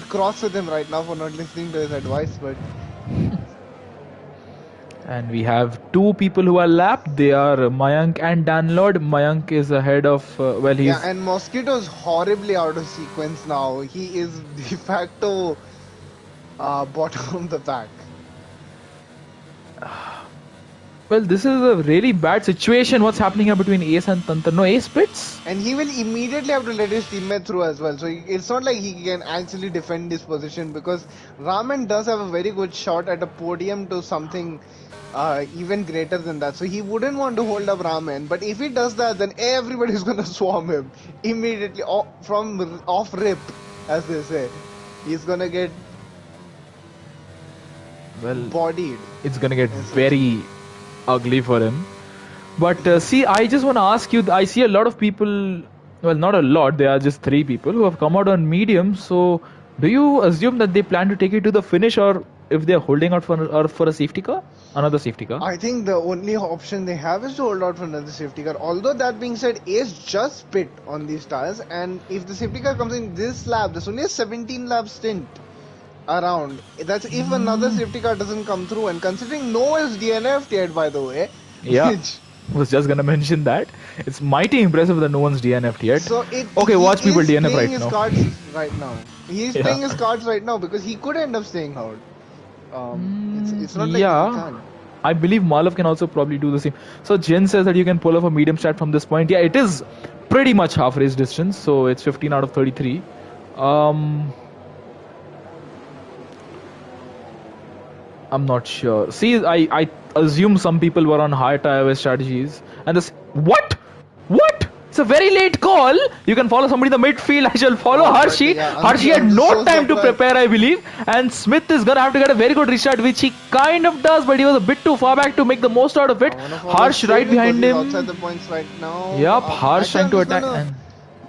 cross with him right now for not listening to his advice. But And we have two people who are lapped. They are Mayank and Danlord. Mayank is ahead of, yeah, he's. and Mosquito's horribly out of sequence now. He is de facto bottom of the pack. Well, this is a really bad situation. What's happening here between Ace and Tantra? No, Ace pits? And he will immediately have to let his teammate through as well. So it's not like he can actually defend this position, because Raman does have a very good shot at a podium to something even greater than that. So he wouldn't want to hold up Raman. But if he does that, then everybody's going to swarm him immediately from off rip, as they say. He's going to get bodied. It's going to get very ugly for him. But see, I just want to ask you, I see a lot of people, well, not a lot, there are just 3 people who have come out on medium. So, do you assume that they plan to take it to the finish, or if they're holding out for a safety car? Another safety car? I think the only option they have is to hold out for another safety car. Although, that being said, Ace just pit on these tires, and if the safety car comes in this lap, there's only a 17 lap stint around. That's if another safety car doesn't come through, and considering no one's DNF'd yet, by the way. Yeah. Was just gonna mention that it's mighty impressive that no one's DNF'd yet. So okay, watch people DNF right his now. Cards right now. He's playing his cards right now because he could end up staying out. It's not like he can. I believe Malav can also probably do the same. So Jen says that you can pull off a medium strat from this point. Yeah, it is pretty much half race distance, so it's 15 out of 33. I'm not sure. See, I assume some people were on high tire strategies. And this... What? What? It's a very late call. You can follow somebody in the midfield. I shall follow Hershey. Hershey had no time to prepare, I believe. And Smith is going to have to get a very good restart, which he kind of does, but he was a bit too far back to make the most out of it. Harsh right behind him. Outside the points right now. Yep, Harsh trying to attack. And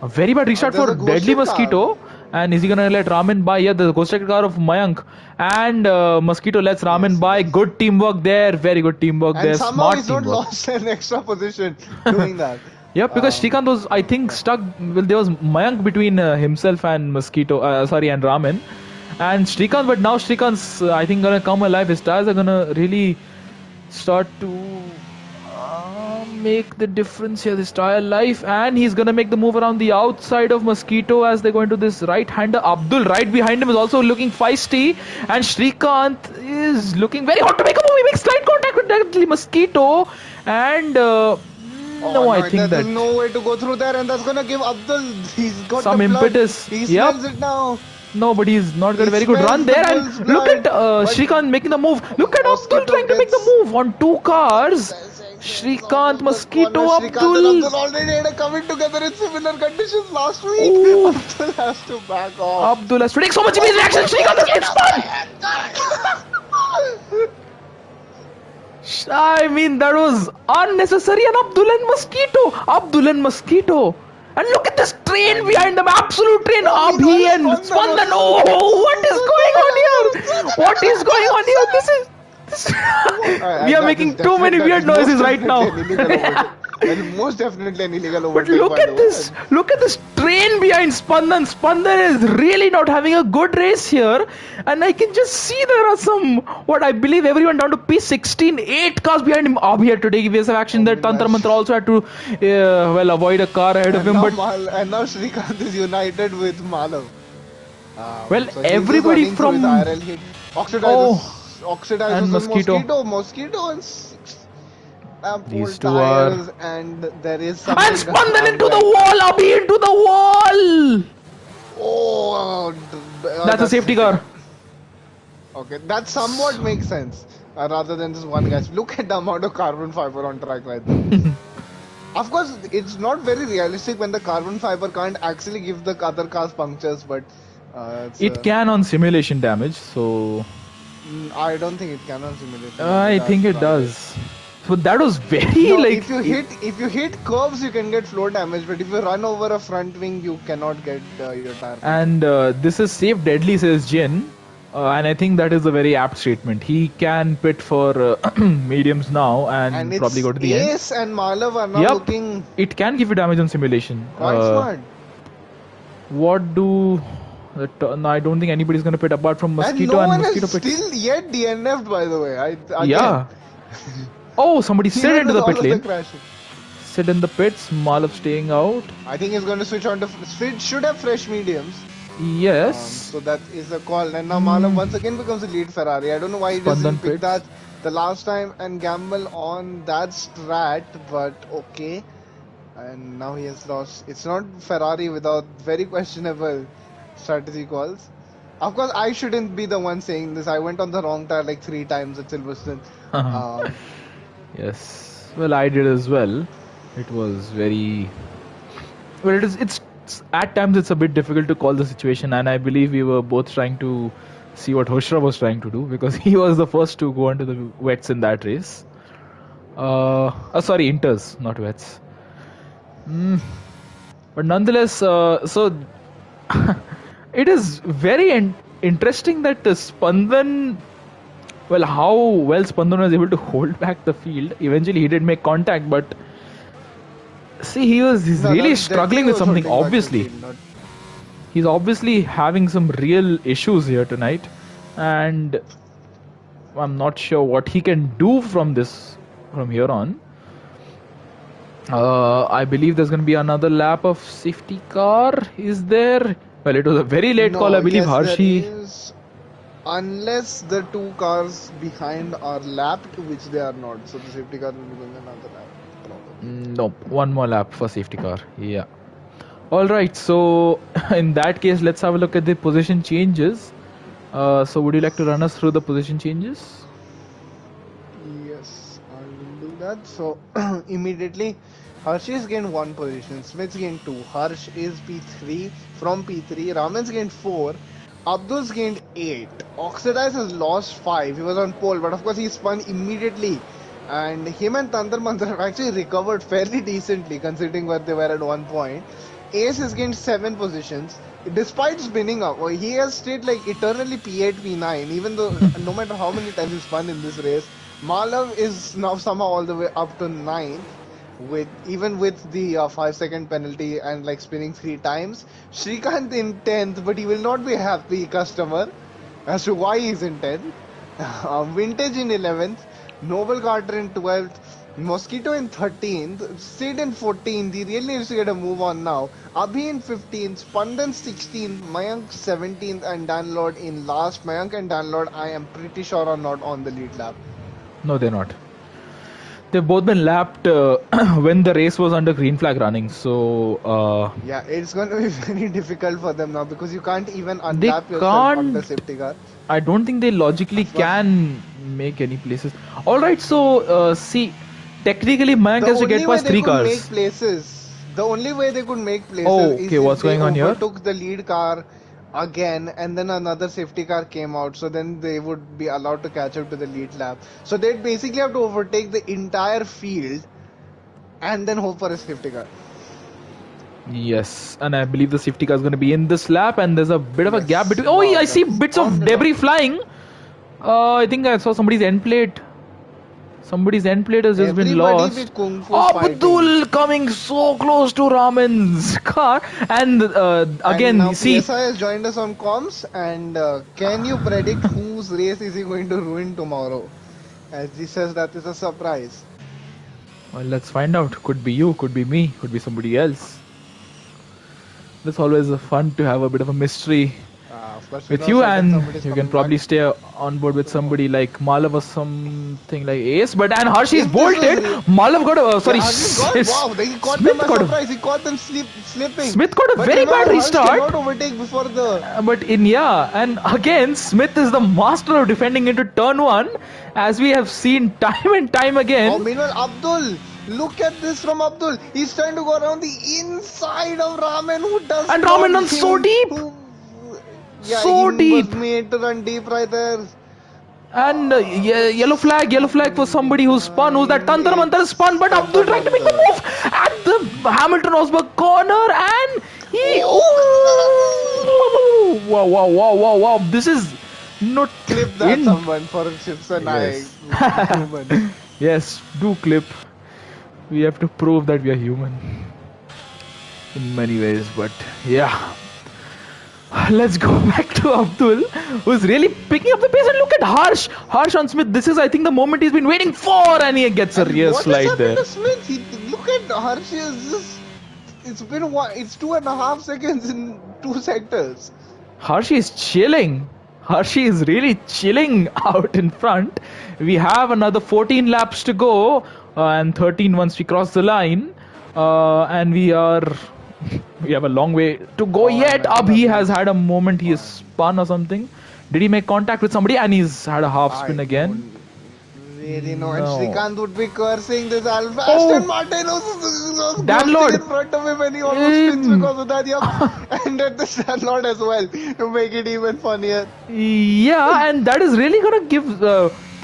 a very bad restart for Deadly Mosquito. And is he gonna let Ramen by? Yeah, the ghost car of Mayank. And Mosquito lets Ramen by. Good teamwork there. Very good teamwork there. Smart he's not lost an extra position doing that. Yeah, because Shrikant was, I think, stuck. Well, there was Mayank between himself and Mosquito. And Ramen. And Shrikant, but now Shrikant's, I think, gonna come alive. His tires are gonna really start to make the difference here. This tire life, and he's gonna make the move around the outside of Mosquito as they go into this right-hander. Abdul right behind him is also looking feisty, and Shrikant is looking very hot to make a move. He makes slight contact with Deadly Mosquito, and I think there's no way to go through there, and that's gonna give Abdul. He's got some impetus. He smells it now. No, but he's not got a very good run there. And look at Shrikant making the move. Look at Abdul trying to make the move on 2 cars. Shrikant, Mosquito, Abdul. Already had a coming together in similar conditions last week. Ooh. Abdul has to back off. Abdul has to take so much immediate action. Shrikant has spun. I mean, that was unnecessary. And Abdul and Mosquito. And look at this train behind them, absolute train. Abhi and Spandan. Oh, what is going on here? What is going on here? This is... we are making too many weird noises right now. And most definitely an illegal overtake. But look at this train behind Spandan. Spandan is really not having a good race here, and I can just see there are some, what I believe, everyone down to P16, 8 cars behind him. Abhi had to take evasive action there. Tantra Mantra also had to avoid a car ahead of him. And now Shrikant is united with Malav. So everybody from Oxidizes and Mosquito and 6 these 2 tires, and there is and Spandan into the wall, Abhi into the wall. Oh, that's a safety car. Okay, that somewhat makes sense. Rather than just one guy. Look at the amount of carbon fiber on track right there. Of course, it's not very realistic when the carbon fiber can't actually give the other cars punctures, but it can on simulation damage, so... I don't think it can on simulation. I think it does. So that was very if you hit curves, you can get floor damage, but if you run over a front wing, you cannot get your tire. And this is safe deadly, says Jin. And I think that is a very apt statement. He can pit for mediums now and probably go to the end. Ace and Malav are now looking... It can give you damage on simulation. Quite smart. What do... No, I don't think anybody's going to pit apart from Mosquito and Mosquito pit. Still yet DNF'd, by the way. Yeah. Oh, somebody slid into the pit lane. Sit in the pits. Malav staying out. I think he's going to switch on to... Should have fresh mediums. Yes. So that is a call. And now Malav Mm, once again becomes the lead Ferrari. I don't know why he Spandan doesn't pick pits. that the last time and gamble on that strat, but okay. And now he has lost. It's not Ferrari without very questionable strategy calls. Of course, I shouldn't be the one saying this. I went on the wrong tire like 3 times at Silverstone. Um, Yes. Well, I did as well. It was very well. It's at times it's a bit difficult to call the situation, and I believe we were both trying to see what Hoshra was trying to do because he was the first to go onto the wets in that race. Sorry, inters, not wets. Mm, but nonetheless, it is very interesting that Spandan, well, how well Spandan was able to hold back the field. Eventually, he did make contact, but see, he's no, really that Deadly struggling with was something. holding back the Obviously, field. Not he's obviously having some real issues here tonight, and I'm not sure what he can do from here on. I believe there's going to be another lap of safety car. Is there? Well, it was a very late call, no, I believe. yes, there Harshi. is. Unless the two cars behind are lapped, which they are not. So the safety car will be going another lap, probably. Nope, one more lap for safety car. Yeah. All right. So in that case, let's have a look at the position changes. So would you like to run us through the position changes? Yes, I will do that. So immediately, Harsh is gained 1 position, Smith's gained 2, Harsh is P3 from P3, Raman's gained 4, Abdul's gained 8, Oxidize has lost 5, he was on pole, but of course he spun immediately. And him and Tantar Mantar have actually recovered fairly decently considering where they were at one point. Ace has gained 7 positions. Despite spinning up, he has stayed like eternally P8, P9, even though no matter how many times he spun in this race. Malav is now somehow all the way up to 9th, with even with the 5 second penalty and like spinning 3 times. Shrikant in 10th, but he will not be a happy customer as to why he's in 10th. Vintage in 11th, Noble Carter in 12th, Mosquito in 13th, Sid in 14th. He really needs to get a move on now. Abhi in 15th, Spandan 16th, Mayank 17th, and Danlord in last. Mayank and Danlord, I am pretty sure, are not on the lead lap. No, they're not. They've both been lapped when the race was under green flag running. So Yeah, it's going to be very difficult for them now because you can't even they unlap yourself under can't. safety car. I don't think they logically Of course, can make any places. All right, so see, technically Mayank the has to get only way past they three could make cars. places, the only way they could make places Oh, is okay, if what's they going on here? overtook the lead car again and then another safety car came out. So then they would be allowed to catch up to the lead lap. So they'd basically have to overtake the entire field and then hope for a safety car. Yes, and I believe the safety car is going to be in this lap, and there's a bit of a gap Yes, between. Oh, yeah, wow, I see that's bits on of the debris top. flying. I think I saw somebody's end plate. Somebody's end plate has just been Everybody be lost. kung fu fighting. Abdul coming so close to Raman's car, and And again, now see, PSI has joined us on comms. And can you predict whose race is he going to ruin tomorrow? As he says, that is a surprise. well, let's find out. Could be you, could be me, could be somebody else. It's always fun to have a bit of a mystery Of course, with a you, certain and somebody is you can coming back. probably stay on board with So, somebody like Malav or something like Ace. But and Harshi's if this was bolted. real, Malav got a yeah, sorry, Harsh's got wow. He caught them Smith by got a surprise. He caught them slipping. Smith got a But very bad remember, Harsh restart. cannot overtake before the. But in yeah, and again, Smith is the master of defending into turn one, as we have seen time and time Oh, again. meanwhile, Abdul. Look at this from Abdul. He's trying to go around the inside of Raman, who does And not Raman runs so think. deep, Who, yeah, he so was deep. made to run deep right there. And It's yellow flag for somebody who spun. Who's that? fine. Tantar Mantar spun, It's but Abdul Tantar tried to make the Mantar. move at the Hamilton Rosberg corner, and he. Oh! Ooh, wow, wow, wow, wow, wow! This is not Clip that, in. someone, for Chips and I, Yes, human. yes. Do clip. We have to prove that we are human in many ways, but yeah. Let's go back to Abdul, who's really picking up the pace. And look at Harsh on Smith. This is, I think, the moment he's been waiting for, and he gets a And rear what has slide happened there. to Smith? Look at Harsh. It's been what? It's 2.5 seconds in 2 sectors. Hershey is chilling. Hershey is really chilling out in front. We have another 14 laps to go, and 13 once we cross the line. And we are. We have a long way to go Oh, yet. and I think Abhi has Abhi's had a moment. He has fine. spun or something. Did he make contact with somebody? And he's had a half spin I again. don't really know. And No. Shrikant would be cursing this Alpha. Aston Oh, Martin was Dan ghosting Lord. in front of him and he almost spins Um, because of that. Yup. And at the Dan Lord as well to make it even funnier. Yeah, and that is really gonna give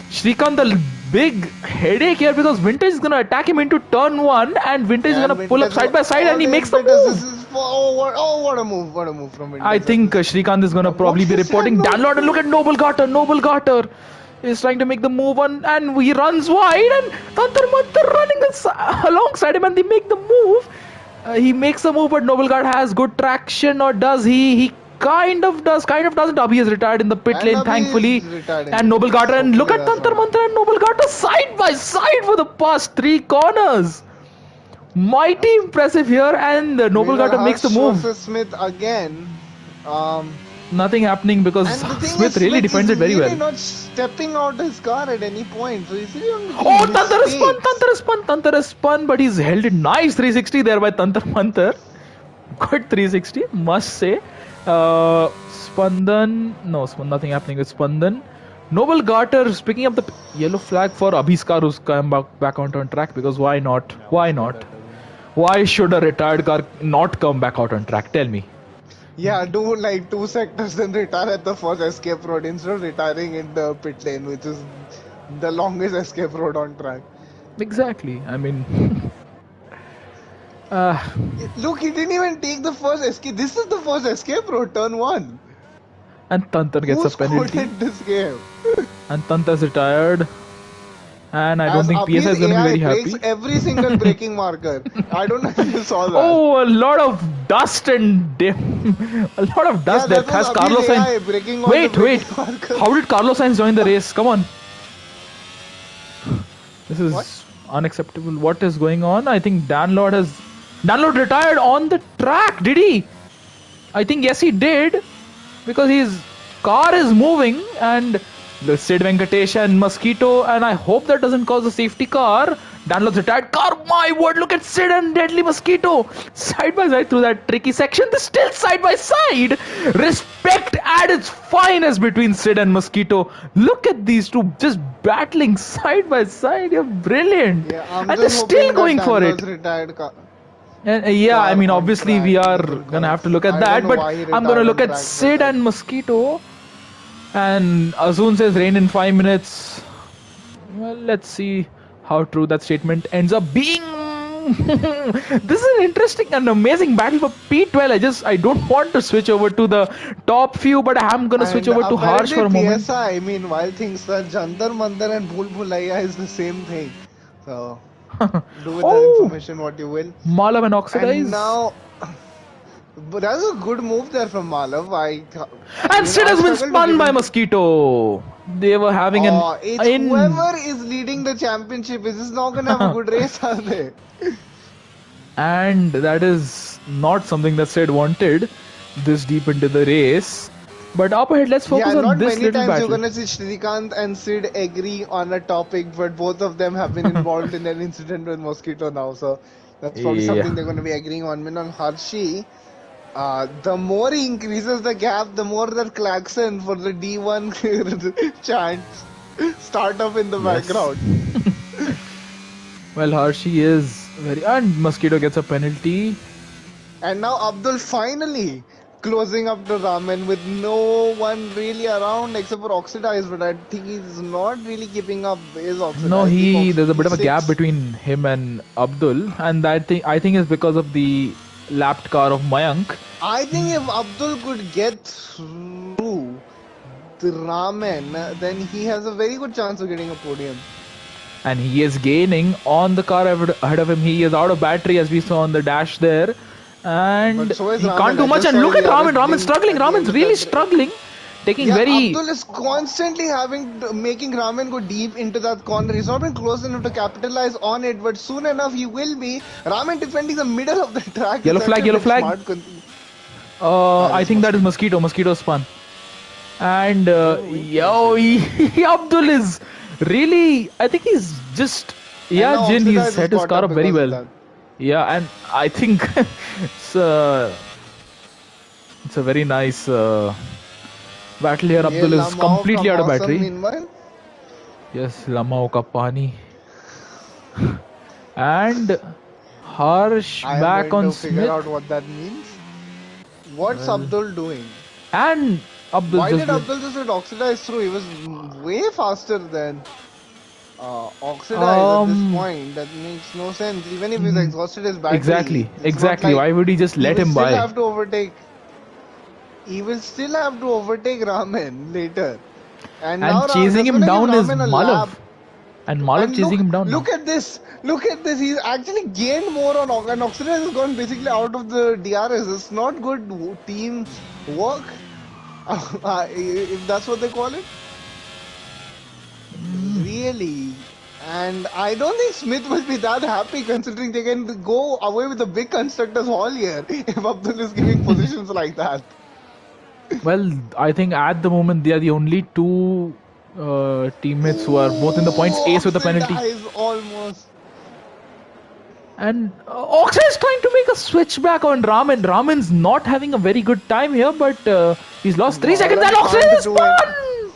Shrikant the big headache here because Vintage is gonna attack him into turn one, and Vintage is And gonna pull up Winters, side by side, all and he the makes the impetus. This move. is for what a move from I Winters at think this. Shrikant is gonna What probably be is Dan reporting Dan Lord Lord, and look at doing? Noble Garter. Noble Garter is trying to make the move on, and he runs wide, and Tantar Mantar running alongside him, and they make the move. He makes the move, but Noble Guard has good traction, or does he? He kind of does, kind of doesn't. Abhi is retired in the pit And lane, Abhi is thankfully. retired in the And Noble pits. Garter, and look Hopefully at that's Tantar not. Mantar and Noble Garter side by side for the past three corners. Mighty impressive here, and Noble Meanwhile, Garter makes the Harsh move. versus Smith again. Nothing happening because And the thing is, Smith really Smith is defends it very really well. not stepping out his car at any point. So he's really not Oh, making Tantar has spun, mistakes. Tantar has spun, Tantar has spun, but he's held it nice 360 there by Tantar Mantar. Good 360, must say. Spandan, no, nothing happening with Spandan. Noble Garter is picking up the yellow flag for Abhi's car who's come back onto on track because why not? Why not? Why should a retired car not come back out on track? Tell me. Yeah, do like 2 sectors then retire at the first escape road instead of retiring in the pit lane, which is the longest escape road on track. Exactly. I mean, uh, Look, he didn't even take the first escape. This is the first escape road, turn one. and Tantar gets a Who's penalty. coded this game? And Tantar's retired. And I don't As think PSI Abhi's is going to be AI very breaks happy. every single braking marker. I don't know if you saw that. Oh, a lot of dust and a lot of Yeah, dust there. that was Has Abhi's Carlos Sainz? AI breaking all the Wait, wait. braking markers. How did Carlos Sainz join the race? Come on. This is What? unacceptable. What is going on? I think Dan Lord retired on the track. Did he? I think yes, he did because his car is moving and the Sid Venkatesh and Mosquito, and I hope that doesn't cause a safety car. Danlop's retired car. My word, look at Sid and Deadly Mosquito side by side through that tricky section. They're still side by side. Respect at its finest between Sid and Mosquito. Look at these two just battling side by side. You're brilliant, Yeah, I'm and they're just still hoping that going for it. Danlo's retired And yeah, I car mean, on obviously we track are doesn't gonna have to look cause. at I don't that, know but why he I'm gonna retired look on at track, but Sid and Mosquito. And Azun says rain in 5 minutes. Well, let's see how true that statement ends up being. This is an interesting and amazing battle for P12. I don't want to switch over to the top few, but I'm gonna switch and over to Harsh apparently for a moment. PSI, meanwhile, thinks that Jantar Mantar and Bhul Bhulaiya is the same thing. So, do with that Oh, information what you will. Malav and And Oxidize. now, but that's a good move there from Malav. And Sid I has been struggle to spun give by him. Mosquito. They were having an It's in. whoever is leading the championship. Is this not gonna have a good race, are they? And that is not something that Sid wanted this deep into the race. But up ahead, let's focus Yeah, on not this many little times you're battle. gonna see Shrikant and Sid agree on a topic, but both of them have been involved in an incident with Mosquito now, so that's probably something Yeah. they're gonna be agreeing on. Meanwhile, Harshi, the more he increases the gap, the more that klaxon for the D1 chants start up in the Yes. background. Well, Hershey is very. And Mosquito gets a penalty. And now Abdul finally closing up the ramen with no one really around except for Oxidize, but I think he's not really keeping up his No, Oxidize. there's a bit of a gap P6. between him and Abdul, and I think is because of the lapped car of Mayank. I think if Abdul could get through the ramen, then he has a very good chance of getting a podium. And he is gaining on the car ahead of him. He is out of battery as we saw on the dash there. And But so is he Raman. can't do I much. just And saw look the at Raman. other Raman's blink struggling. at the end Raman's of really that. struggling. Taking Yeah, very. Abdul is constantly making Raman go deep into that corner. He's not been close enough to capitalize on it, but soon enough he will be. Raman defending the middle of the track. Yellow It's flag, actually a yellow bit flag. smart. That I is think that is Mosquito. Mosquito. Mosquito spun. And Wait, Abdul is really. I think he's just. and Yeah, now Jin, he's Oxidize is set his caught car up up very because of well. that. Yeah, and I think it's a very nice battle here. ये Abdul is लमाओ का completely out of मौसम battery. meanwhile. Yes, Lamao ka pani. And Harsh I am back going on to figure Smith. out what that means. What's Well, Abdul doing? and Abdul Why just did went. Abdul just get oxidized through? He was way faster than oxidize at this Um, point. That makes no sense. Even if he's mm, exhausted his battery, exactly, it's not exactly. like Why would he just he let will him still by? have to overtake. He will still have to overtake Ramen later. And And now chasing that's him gonna give down is Ramen a lap. Malav. And Malav And chasing him down now. look at this. Look at this. He's actually gained more on and Oxidize has gone basically out of the DRS. It's not good team work. If that's what they call it. Really. And I don't think Smith will be that happy considering they can go away with the big constructors hall here if Abdul is giving positions like that. Well, I think at the moment they are the only two teammates who are both in the points. Ooh, Ace with the penalty. oxidize almost. And Oxa is trying to make a switch back on Raman. Raman's not having a very good time here, but he's lost 3 seconds and Marlon Oxa can't is do it. spun!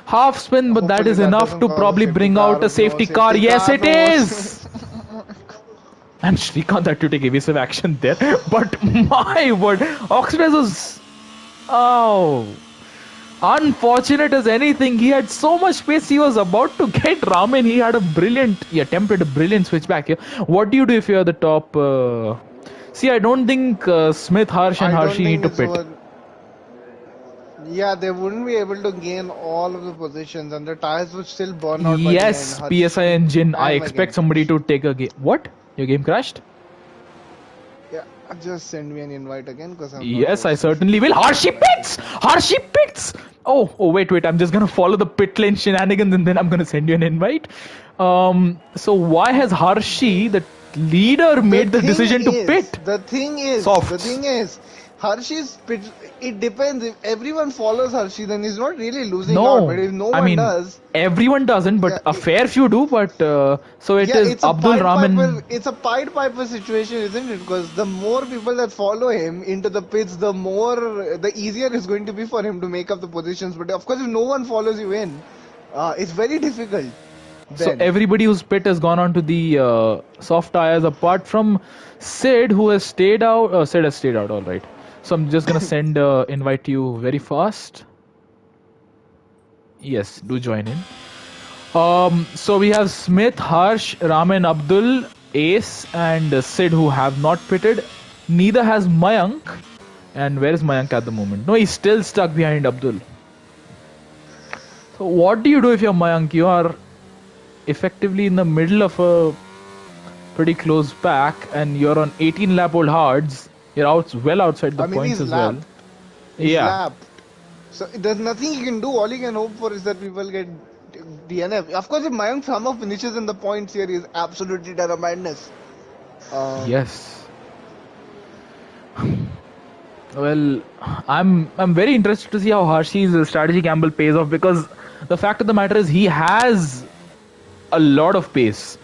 Half spin, but that Hopefully is that enough doesn't to cause a probably safety bring out car. a No safety car. safety Yes, car. it No. is! And Srikanth had to take evasive action there. But my word, Oxidize was. Oh. Unfortunate as anything. He had so much space. He was about to get Ramen. He had a brilliant. He attempted a brilliant switch back here. What do you do if you're the top? See, I don't think Smith, Harsh, and I don't Harshi need think to it's pit. over. Yeah, they wouldn't be able to gain all of the positions, and the tires would still burn out by the end. Yes, PSI engine. I And my game expect somebody crashed. to take a game. What? Your game crashed? Yeah, just send me an invite again because I'm not Yes, I hosting. certainly will. Harshi pits! Harshi pits! Wait. I'm just gonna follow the pit lane shenanigans and then I'm gonna send you an invite. So why has Harshi, the leader, made the decision to pit? The Softs. thing is, Hershey's pit, it depends. If everyone follows Hershey, then he's not really losing out. But No, if no I one mean does, everyone doesn't, yeah, but a fair few do. But so it yeah, is Abdul Rahman. It's a Pied Piper situation, isn't it? Because the more people that follow him into the pits, the easier it's going to be for him to make up the positions. But of course, if no one follows you in, it's very difficult. So Then, everybody whose pit has gone on to the soft tires, apart from Sid, who has stayed out. Sid has stayed out. All right. So I'm just gonna send invite to you very fast. Yes, do join in. So we have Smith, Harsh, Raman, Abdul, Ace, and Sid who have not pitted. Neither has Mayank. And where is Mayank at the moment? No, he's still stuck behind Abdul. So what do you do if you're Mayank? You are effectively in the middle of a pretty close pack, and you're on 18 lap old hards. You're well outside the I mean, points he's as well. lapped. He's Yeah. lapped. So there's nothing he can do. All he can hope for is that people get DNF. Of course, if Mayank somehow finishes in the points here, he's absolutely done a madness. Yes. Well, I'm very interested to see how Harshi's strategy gamble pays off, because the fact of the matter is he has a lot of pace.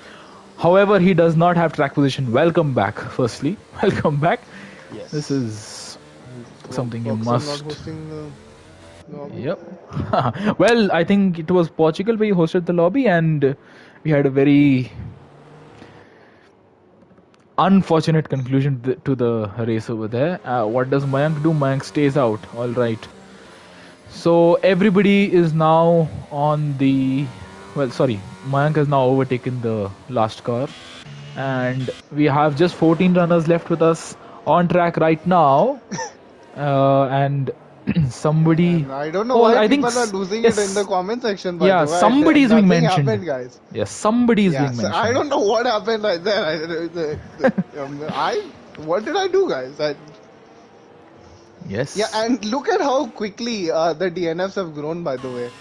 However, he does not have track position. Welcome back, firstly. Welcome back. Yes. This is something you Fox, I'm not must. hosting the lobby. Yep. Well, I think it was Portugal where he hosted the lobby, and we had a very unfortunate conclusion to the race over there. What does Mayank do? Mayank stays out. All right. So everybody is now on the. Well, sorry. Mayank has now overtaken the last car. And we have just 14 runners left with us on track right now. And somebody. And I don't know why I people think are losing yes, it in the comment section. By yeah, the way, somebody is being nothing mentioned. happened, guys. Yes, somebody is Yeah, being so mentioned. I don't know what happened right there. What did I do, guys? Yes. Yeah, and look at how quickly the DNFs have grown, by the way.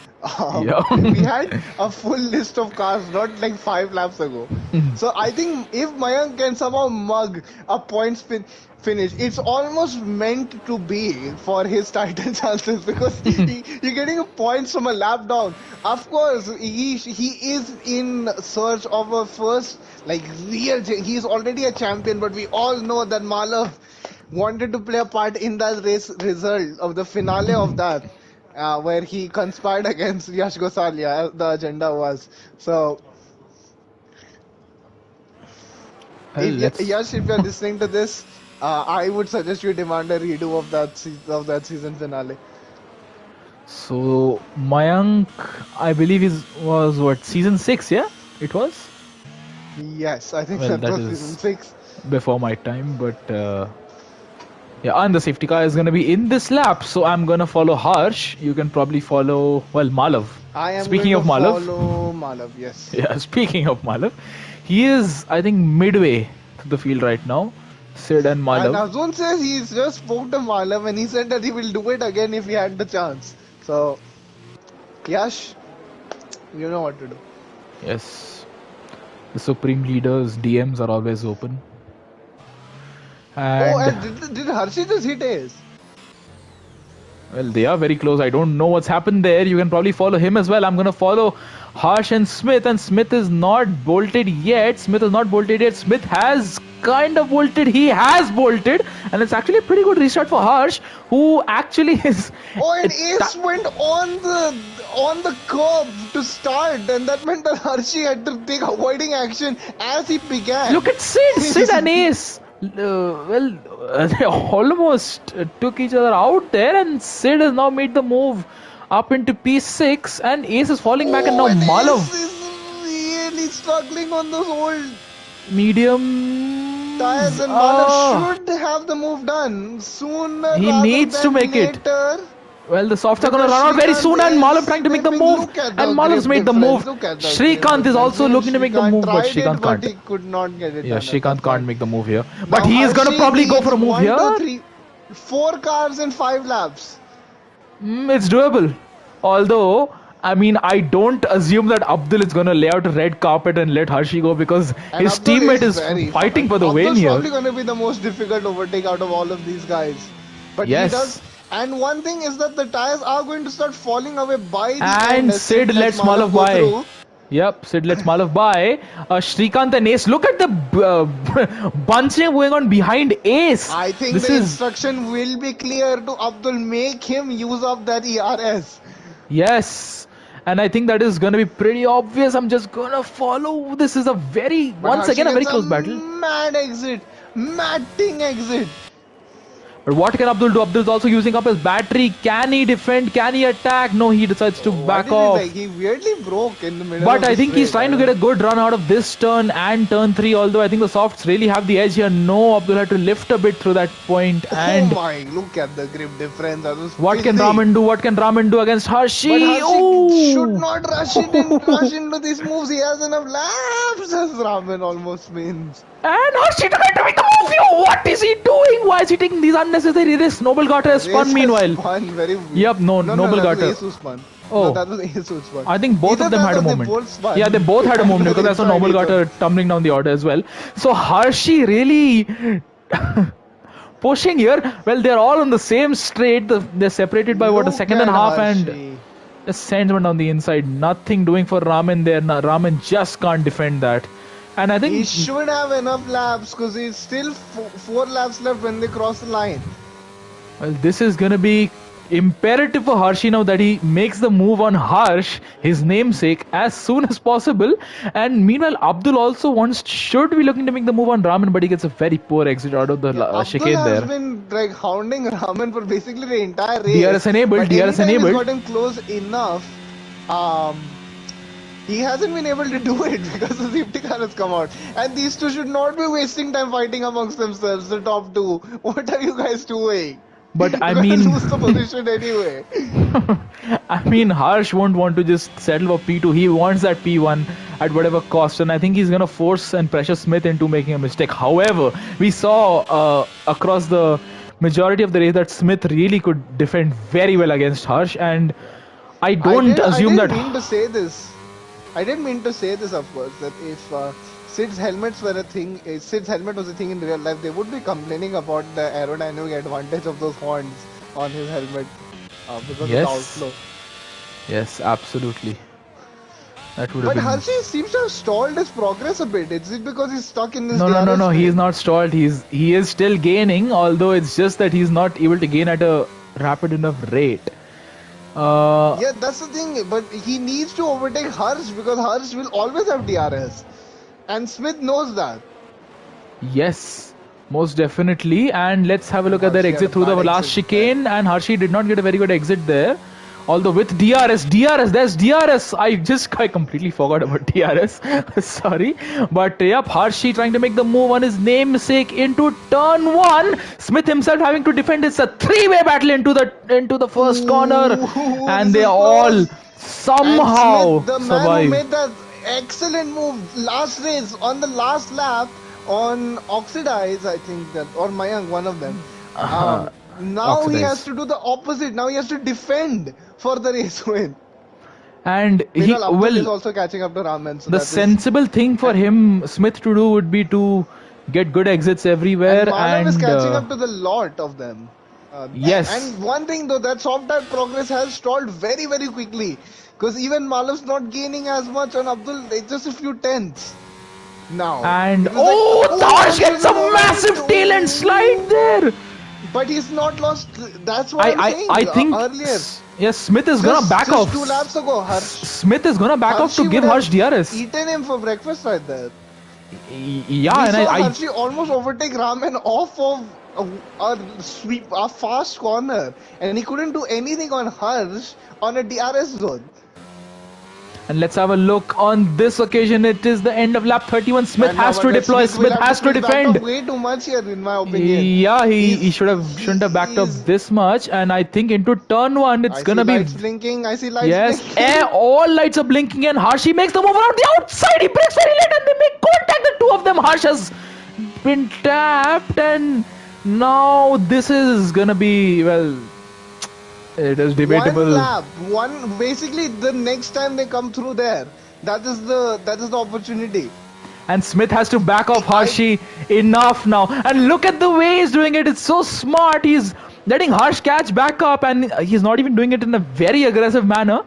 Yeah. We had a full list of cars not like 5 laps ago. So I think if Mayank can somehow mug a finish, it's almost meant to be for his title chances because you're getting a points from a lap down. Of course, he is in search of a first like He's already a champion, but we all know that Malav wanted to play a part in that race result of the finale of that, where he conspired against Yash Gosalia, the agenda was. So, Well, let's. Yash, if you're listening to this, I would suggest you demand a redo of of that season finale. So Mayank, I believe, is was what, season 6? Yeah, it was. Yes, I think Well, that that was season is 6. before my time, but yeah, and the safety car is gonna be in this lap, so I'm gonna follow Harsh. You can probably follow, well, Malav. I am going Speaking to of Malav, follow Malav, yes. yeah, speaking of Malav, he is, I think, midway to the field right now. Sid and And Malav. Azul says he's just spoke to Malav and he said that he will do it again if he had the chance. So, Yash, you know what to do. Yes, the supreme leaders' DMs are always open, Oh, and and did Harshit just hit Ace? well, they are very close. I don't know what's happened there. You can probably follow him as well. I'm going to follow Harsh and Smith is not bolted yet. Smith is not bolted yet. Smith has kind of bolted. He has bolted, and it's actually a pretty good restart for Harsh, who actually is. Oh, and It, Ace went on the curb to start, and that meant that Harshi had to take avoiding action as he began. Look at Sid and Ace. They almost took each other out there, and Sid has now made the move up into P6, and Ace is falling back, and Oh, now and Malav, Ace is really struggling on those old tires, mediums. and Malav should have the move done sooner He rather needs to than make it. later. Well, the softs are gonna Because run out very Srikanth soon, and is Malav trying to make the slipping. move, Look at the and Malav's grip made the difference. move. Look at the grip Shrikant is difference. also No, looking to make the Srikanth move, but tried it, Shrikant but can't. he could not get it Yeah, done at that Shrikant can't point. make the move here, but Now he is gonna Hershey probably go needs for a move one, two, here. three, 4 cars in 5 laps. It's doable. Although, I mean, I don't assume that Abdul is gonna lay out a red carpet and let Hershey go because And his Abdul teammate is is very fighting for the win Abdul's here. probably going to be the most difficult overtake out of all of these guys. But he does. Yes. And one thing is that the tires are going to start falling away by the end And as Sid Sid lets lets Malav Malav go by. through. Yep, Sid lets Malav by. Shrikant and Ace. Look at the bunching going on behind Ace. I think This the is. instruction will be clear to Abdul. Make him use up that ERS. Yes. And I think that is going to be pretty obvious. I'm just going to follow. This is a very, But once Hershey again, a very gets a close battle. mad exit. Matting exit. But what can Abdul do? Abdul's also using up his battery. Can he defend? Can he attack? No, he decides to Why back did he off. He weirdly broke in the middle But of I the think he's straight. trying to get a good run out of this turn and turn 3. Although I think the softs really have the edge here. No, Abdul had to lift a bit through that point. Oh And my, look at the grip difference. That was what can filthy. Raman do? What can Raman do against Hershey? But Harshit should Oh! not rush into these moves. He has enough laps, as Raman almost means. And Hershey trying to make the move. Yo, what is he doing? Why is he taking these unnecessary risks? Noble Garter has spun Race has meanwhile. spun very weird. Yep, no, Noble that Garter. was Ace who spun. Oh. No, that was Ace who spun. I think both Either of them that had or a they moment. both spun. Yeah, they both had a moment because I saw Noble Garter tumbling down the order as well. So Hershey really pushing here. Well, they're all on the same straight. They're separated by what, a Look second and a at half, Hershey. and just sends one down the inside. Nothing doing for Raman there. Raman just can't defend that. And I think He should have enough laps because he's still 4 laps left when they cross the line. well, this is gonna be imperative for Hershey now that he makes the move on Harsh, his namesake, as soon as possible. And meanwhile, Abdul also should be looking to make the move on Raman, but he gets a very poor exit out of the chicane Abdul has there. been like hounding Raman for basically the entire race. DRS enabled, But DRS anytime enabled. he's gotten close enough, he hasn't been able to do it because the safety car has come out. And these two should not be wasting time fighting amongst themselves, the top two. What are you guys doing? But I You're gonna mean, lose the position anyway. I mean, Harsh won't want to just settle for P2. He wants that P1 at whatever cost, and I think he's gonna force and pressure Smith into making a mistake. However, we saw across the majority of the race that Smith really could defend very well against Harsh, and I I don't did. I assume didn't that. mean to say this. I didn't mean to say this, of course, that if Sid's helmets were a thing, if Sid's helmet was a thing in real life, they would be complaining about the aerodynamic advantage of those horns on his helmet because of the Yes, outflow. yes, absolutely. That would have But been. Hershey seems to have stalled his progress a bit. Is it because he's stuck in this No, no, no, DRS no. He is frame? not stalled. He is still gaining, although it's just that he's not able to gain at a rapid enough rate. Uh, Yeah, that's the thing. But he needs to overtake Harsh because Harsh will always have DRS. And Smith knows that. yes, most definitely. And let's have a And look at their Hershey had a exit through the bad last exit there. chicane. And Hershey did not get a very good exit there. Although with DRS, there's DRS. I completely forgot about DRS. Sorry, but yep, Hershey trying to make the move on his namesake into turn one. Smith himself having to defend. It's a three-way battle into the first corner, Ooh, and this they is all close. And Smith, somehow the man who survive. made that excellent move last race on the last lap on Oxidize, I think that, or Mayank, one of them. Now he has Oxidize. to do the opposite. Now he has to defend for the race win. And he Meanwhile, Abdul is well, also catching up to Raman, so the that is. sensible thing for him Smith to do would be to get good exits And everywhere Malav is and catching up to the lot of them. yes, And one thing though, that soft type progress has stalled very, very quickly. Because even Malav's not gaining as much on Abdul, it's just a few tenths now. and It was like, Harsh oh, there's gets a a moment. massive tail end slide there. But he's not lost. That's what I'm saying I think earlier. yes, Smith is gonna back Just off. 2 laps ago, Smith is gonna back off to Hershey give would Harsh have DRS. eaten him for breakfast right there. Yeah, We and saw I Hershey almost overtake Raman off of a fast corner, and he couldn't do anything on Harsh on a DRS zone. and let's have a look on this occasion. It is the end of lap 31. Smith And now has to deploy. Smith will Smith have to has to please back off defend. way too much here, in my opinion. Yeah, he He's shouldn't have backed up he's. this much, and I think into turn one it's I see gonna be lights blinking. I see lights yes. blinking. All lights are blinking, and Harshi makes the move around the outside. He breaks very late, and they make contact. The two of them. Harsh has been tapped, and now this is gonna be well. It is debatable. One lap, one basically the next time they come through there, that is the opportunity. And Smith has to back off Harshi enough now. And look at the way he's doing it. It's so smart. He's letting Harsh catch back up, and he's not even doing it in a very aggressive manner.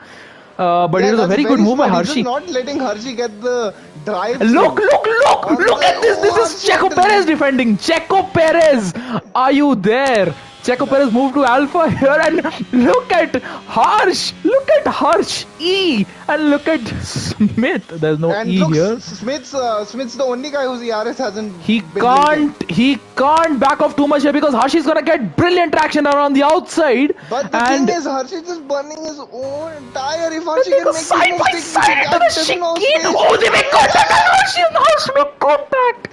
But Yeah, it is a that's very good move by smart. He's just Harshi. not letting Hershey get the drive. Look at this. This is Checo Perez defending. Checo Perez, are you there? Checo Perez moved to Alpha here, and look at Harsh. Look at Harsh E, and look at Smith. There's no And E look, here. Smith's the only guy whose ERS hasn't He been blinking. can't back off too much here because Harshi's gonna get brilliant traction around the outside. But the And thing is, Hershey just burning his own tire. If Hershey they can go make side this by mistake, side into the there's no chicane. space. Oh, they make contact, and Harsh make contact.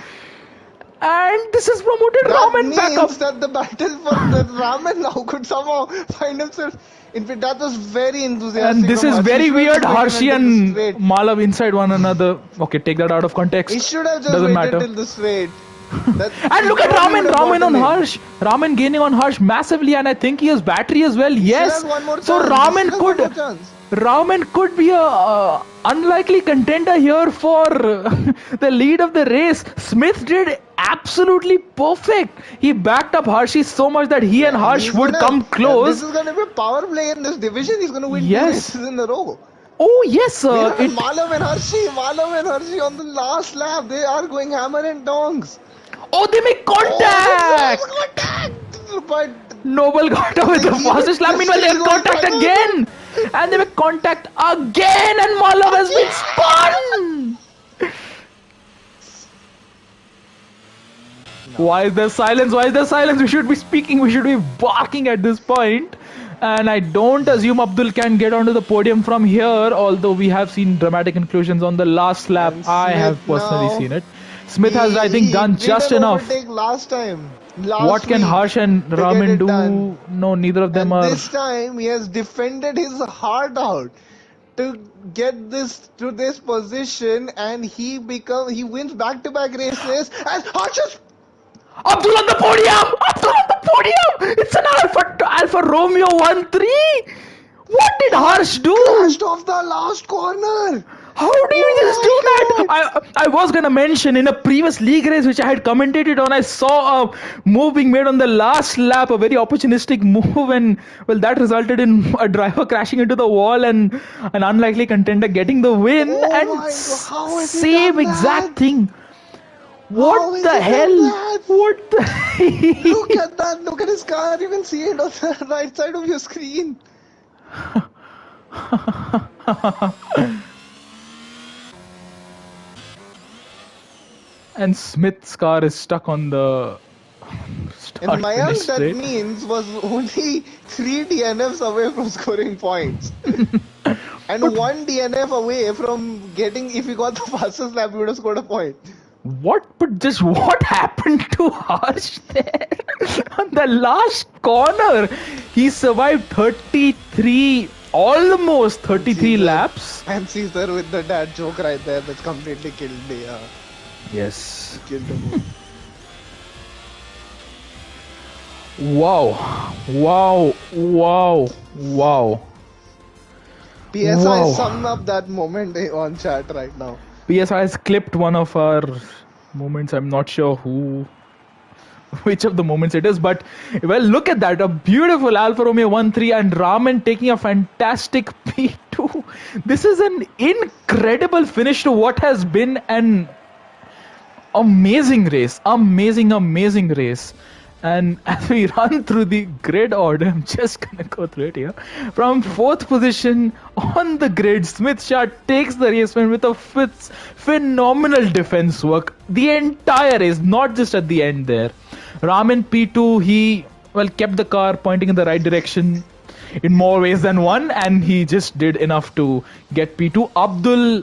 And this is promoted That Raman back up. means that the battle for the Raman now could somehow find himself. In fact, that was very enthusiastic. And this from is Hershey. very He should have weird. just waited Harshi until the and straight. Malav inside one another. Okay, take that out of context. He should have just Doesn't waited matter. till the straight. And look at Raman on Harsh. Raman gaining on Harsh massively, and I think he has battery as well. Yes. Has one more So chance. Raman He still has one could more chance. Raman could be a unlikely contender here for the lead of the race. Smith did absolutely perfect. He backed up Harshi so much that he and Harsh He's would gonna- come close. This is going to be a power play in this division. He's going to win Yes. 2 races in a row. Oh yes, Malav and Hershey on the last lap. They are going hammer and tongs. oh, they make contact. Oh, contact! But Noble got away with the fastest lap. Meanwhile, they have contact again, and they make contact again, and Malav has been spun. Why is there silence? Why is there silence? We should be speaking. We should be barking at this point. And I don't assume Abdul can get onto the podium from here, although we have seen dramatic conclusions on the last lap. And I have Smith personally now- seen it. Smith has, I think, done just didn't enough. overtake last time. What can Harsh and to get Raman it do? done. No, neither of them And are. this time he has defended his heart out to get this to this position, and he wins back-to-back races, and Harsh is Abdul on the podium! Abdul on the podium! It's an Alpha Romeo 1-3! What did Harsh Harsh do? crashed off the last corner. How do you just do that? Oh my I was gonna mention in a previous league race which I had commentated on, I saw a move being made on the last lap, a very opportunistic move, and well, that resulted in a driver crashing into the wall and an unlikely contender getting the win. Oh And my god, how has he same done exact that? thing. What How has the he done hell? that? What Look the? at that. Look at his car. You can see it on the right side of your screen. And Smith's car is stuck on the And start finish Mayank, that straight. means, was only 3 DNFs away from scoring points. And 1 DNF away from getting, if he got the fastest lap, he would have scored a point. What? But just what happened to Harsh there? On the last corner, he survived 33, almost 33 laps. And Caesar with the dad joke right there, that's completely killed the, Yes. killed the mood. Wow. Wow. Wow. Wow. PSI Wow. sum up that moment on chat right now. PSI has clipped one of our moments. I'm not sure which of the moments it is, but well, look at that. A beautiful Alfa Romeo 1-3 and Raman taking a fantastic P2. This is an incredible finish to what has been an amazing race. Amazing race. And as we run through the grid order, I'm just gonna go through it here. From fourth position on the grid, Smith Shah takes the race win with a phenomenal defense work. The entire race, not just at the end there. Raman P2, he kept the car pointing in the right direction in more ways than one, and he just did enough to get P2. Abdul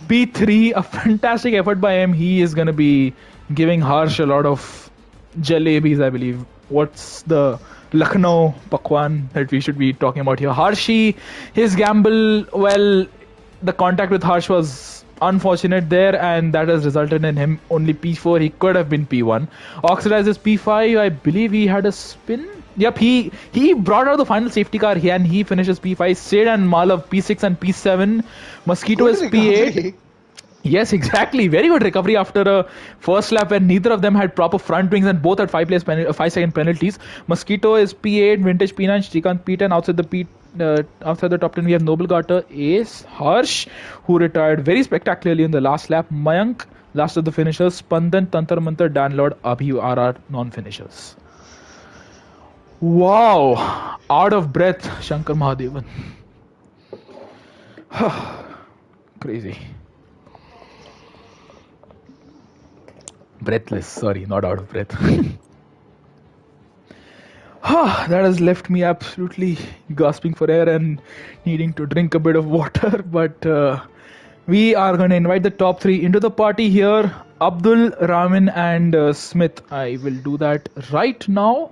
P3, a fantastic effort by him. He is gonna be giving Harsh a lot of jalebis, I believe. What's the Lucknow pakwan that we should be talking about here? Harshi, his gamble, the contact with Harsh was unfortunate there, and that has resulted in him only P4. He could have been P1. Oxidizes P5, I believe he had a spin. Yep, he brought out the final safety car here and he finishes P5. Sid and Malav P6 and P7. Mosquito Good is P8. recovery. Yes, exactly. Very good recovery after a first lap when neither of them had proper front wings and both had 5-second penalties. Mosquito is P8, Vintage P9, Shrikant P10. Outside the top 10, we have Noble Garter, Ace, Harsh, who retired very spectacularly in the last lap. Mayank, last of the finishers. Spandan, Tantar Mantar, Dan Lord, Abhi, RR, non-finishers. Wow. Out of breath, Shankar Mahadevan. Crazy. Breathless, sorry, not out of breath. That has left me absolutely gasping for air and needing to drink a bit of water. But we are going to invite the top three into the party here. Abdul, Ramin and Smith. I will do that right now.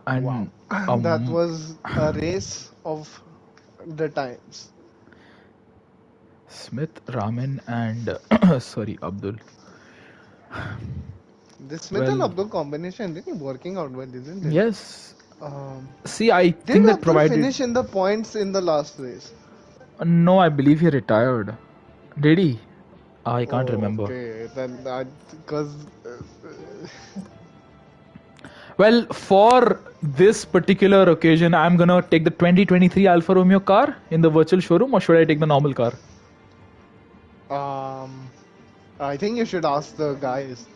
And Wow. That was a race of the times. Smith, Ramin and sorry, Abdul. This Smith and Abdul combination really working out well, isn't it? Yes. Um, See, I did think that Abdul provided. finish in the points in the last race? No, I believe he retired. Did he? I can't remember. Okay, then that because. Well, for this particular occasion, I'm gonna take the 2023 Alfa Romeo car in the virtual showroom, or should I take the normal car? I think you should ask the guys.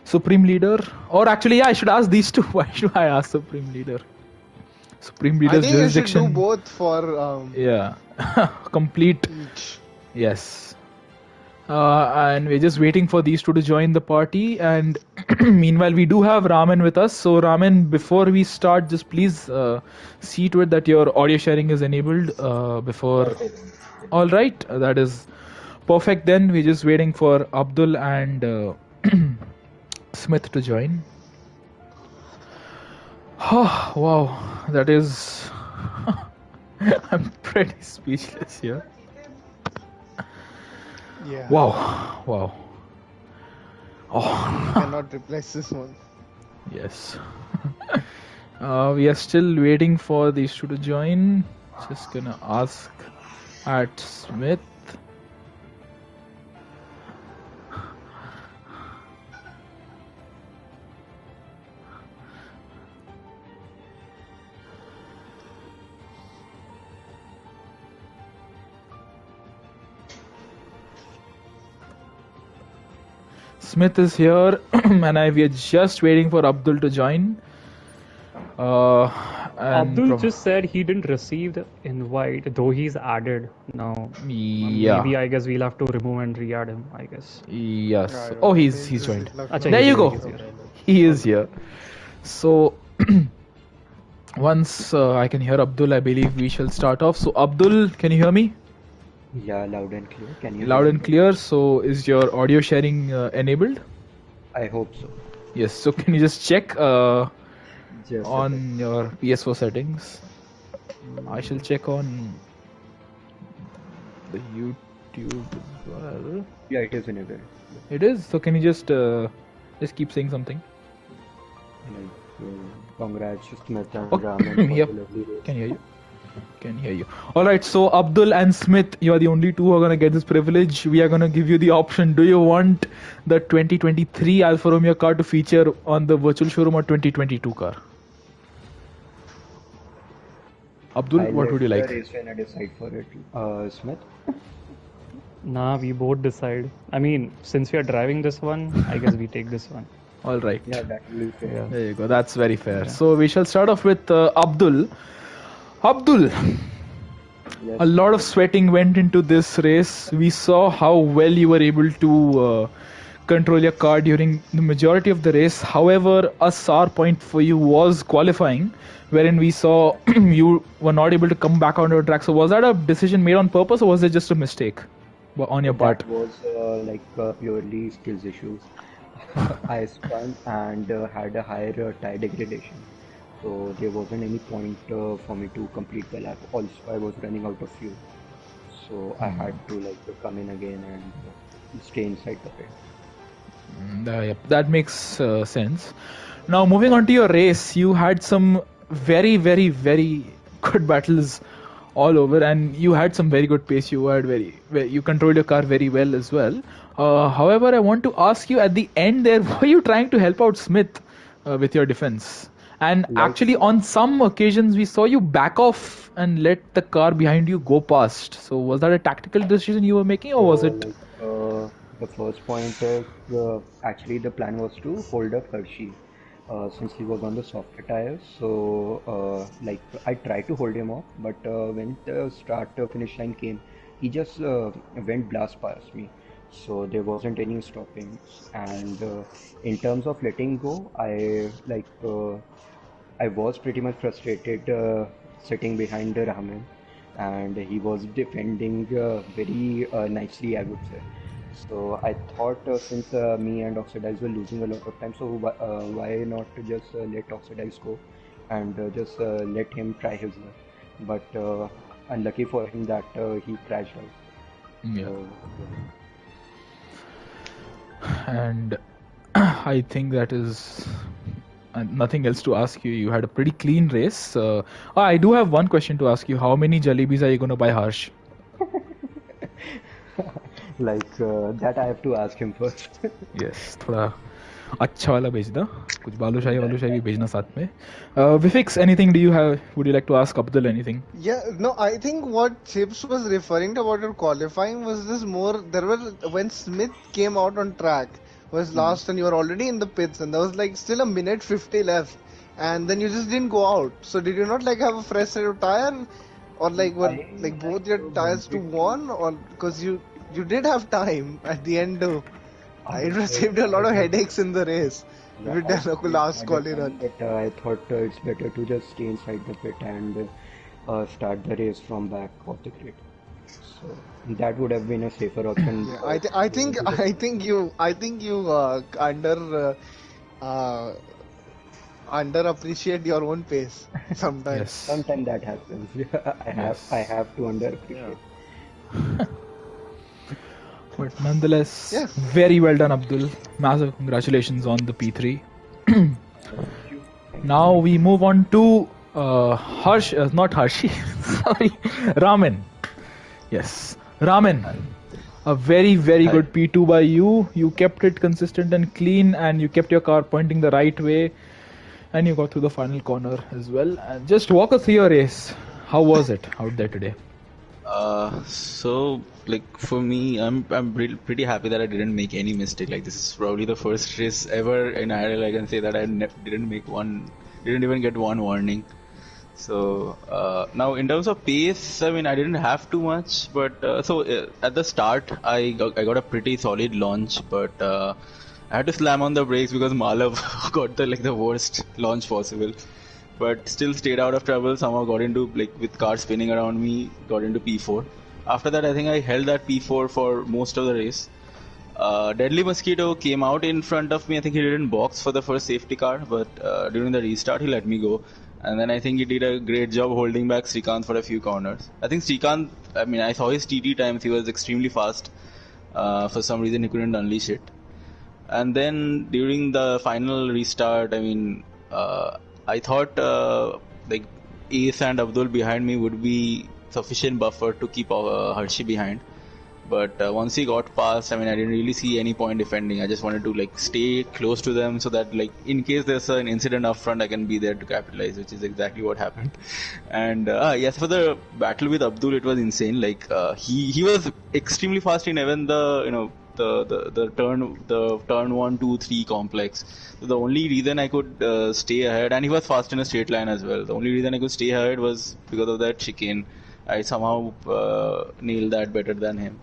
Supreme Leader, or actually, yeah, I should ask these two. Why should I ask Supreme Leader? Supreme Leader's I think jurisdiction. You should do both for yeah, complete. Each. Yes. And we're just waiting for these two to join the party. And meanwhile, we do have Raman with us. So, Raman, before we start, just please see to it that your audio sharing is enabled before. All right, that is perfect. Then we're just waiting for Abdul and Smith to join. Oh, wow, that is. I'm pretty speechless here. Yeah. Wow. Oh. You cannot replace this one. Yes. We are still waiting for these two to join. Just gonna ask at Smith. Smith is here, and we are just waiting for Abdul to join. Abdul just said he didn't receive the invite, though he's added now. Yeah. Maybe I guess we'll have to remove and re-add him, I guess. Yes. Oh, he's joined. Achha, There you he's go. here. He is here. So once I can hear Abdul, I believe we shall start off. So Abdul, can you hear me? Yeah, loud and clear. Can you? Loud and clear. So is your audio sharing enabled? I hope so. Yes. So can you just check on your PS4 settings? I shall check on the YouTube as well. Yeah, it is enabled. It is. So can you just keep saying something? Congrats, Smith and Raman. Yep. Can hear you. Can hear you. All right. So Abdul and Smith, you are the only two who are gonna get this privilege. We are gonna give you the option. Do you want the 2023 Alfa Romeo car to feature on the virtual showroom or 2022 car? Abdul, what would you like? I decide for it. Smith? Nah, we both decide. I mean, since we are driving this one, I guess we take this one. All right. Yeah, that will be fair. There you go. That's very fair. Yeah. So we shall start off with Abdul. Abdul, yes. A lot of sweating went into this race. We saw how well you were able to control your car during the majority of the race. However, a sour point for you was qualifying, wherein we saw you were not able to come back onto the track. So was that a decision made on purpose, or was it just a mistake on your part? That was purely skills issues. I spun and had a higher tire degradation. So there wasn't any point for me to complete the lap. Also, I was running out of fuel. So I had to come in again and stay inside the pit. Yep, that makes sense. Now moving on to your race, you had some very, very, very good battles all over, and you had some very good pace. You controlled your car very well as well. However, I want to ask you, at the end there, were you trying to help out Smith with your defense? And actually, on some occasions, we saw you back off and let the car behind you go past. So was that a tactical decision you were making, or was it? The first point is actually the plan was to hold up Hershey since he was on the softer tires. So I tried to hold him off, but when the finish line came, he just went blast past me. So there wasn't any stopping. And in terms of letting go, I was pretty much frustrated sitting behind Rahman, and he was defending very nicely, I would say. So I thought since me and Oxidize were losing a lot of time, so why not just let Oxidize go and just let him try his luck. But unlucky for him that he crashed out. Yeah. And I think that is nothing else to ask you. You had a pretty clean race. I do have one question to ask you. How many jalebis are you going to buy, Harsh? That I have to ask him first. Yes, थोड़ा अच्छा वाला भेजना. कुछ बालूशाही भी भेजना साथ में. Vifix, anything would you like to ask Abdul anything? Yeah, no, I think what Chips was referring to about your qualifying was this more, when Smith came out on track, was last and you were already in the pits and there was still a minute 50 left and then you just didn't go out. So did you not have a fresh set of tire, or were both your tires to one, or because you did have time at the end to it saved a lot of headaches in the race with the last quali run. But I thought it's better to just stay inside the pit and start the race from back of the grid. So that would have been a safer option. Yeah, I think you underappreciate your own pace sometimes. Yes. Sometimes that happens. I have to underappreciate. Yeah. But nonetheless, very well done, Abdul. Massive congratulations on the P3. Thank you. Now we move on to not Harshi, sorry, Ramen. Yes, Ramen. A very, very Hi. good P2 by you. You kept it consistent and clean, and you kept your car pointing the right way, and you got through the final corner as well. And just walk us through your race. How was it out there today? So like for me, I'm pretty happy that I didn't make any mistake. Like this is probably the first race ever in IRL I can say that didn't even get one warning. So now in terms of pace, I mean I didn't have too much, but at the start I got a pretty solid launch, but I had to slam on the brakes because Malav got the worst launch possible. But still stayed out of trouble. Somehow got into with car spinning around me, got into P4. After that, I think I held that P4 for most of the race. Deadly Mosquito came out in front of me. I think he didn't box for the first safety car, but during the restart he let me go. And then I think he did a great job holding back Srikanth for a few corners. I think Srikanth, I mean, I saw his TT times. He was extremely fast. For some reason, he couldn't unleash it. And then during the final restart, I mean, I thought Ace and Abdul behind me would be sufficient buffer to keep Hershey behind. But once he got past, I mean, I didn't really see any point defending. I just wanted to stay close to them so that in case there's an incident up front, I can be there to capitalize, which is exactly what happened. And yes, for the battle with Abdul, it was insane. He was extremely fast in even the turn 1, 2, 3 complex. So the only reason I could stay ahead, and he was fast in a straight line as well. The only reason I could stay ahead was because of that chicane. I somehow nailed that better than him.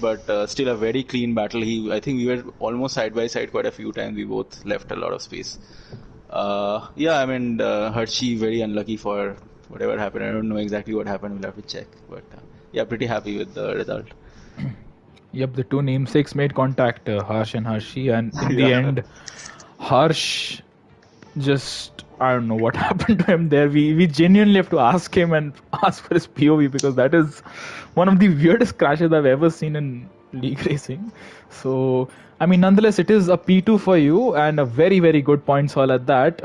But still a very clean battle. I think we were almost side by side quite a few times. We both left a lot of space. Yeah, I mean, Hershey very unlucky for whatever happened. I don't know exactly what happened. We'll have to check. But yeah, pretty happy with the result. Yep, the two namesakes made contact, Harsh and Harshi, and in the end, Harsh just, I don't know what happened to him there. We genuinely have to ask him and ask for his POV because that is one of the weirdest crashes I've ever seen in league racing. So, I mean, nonetheless, it is a P2 for you and a very, very good points haul at that.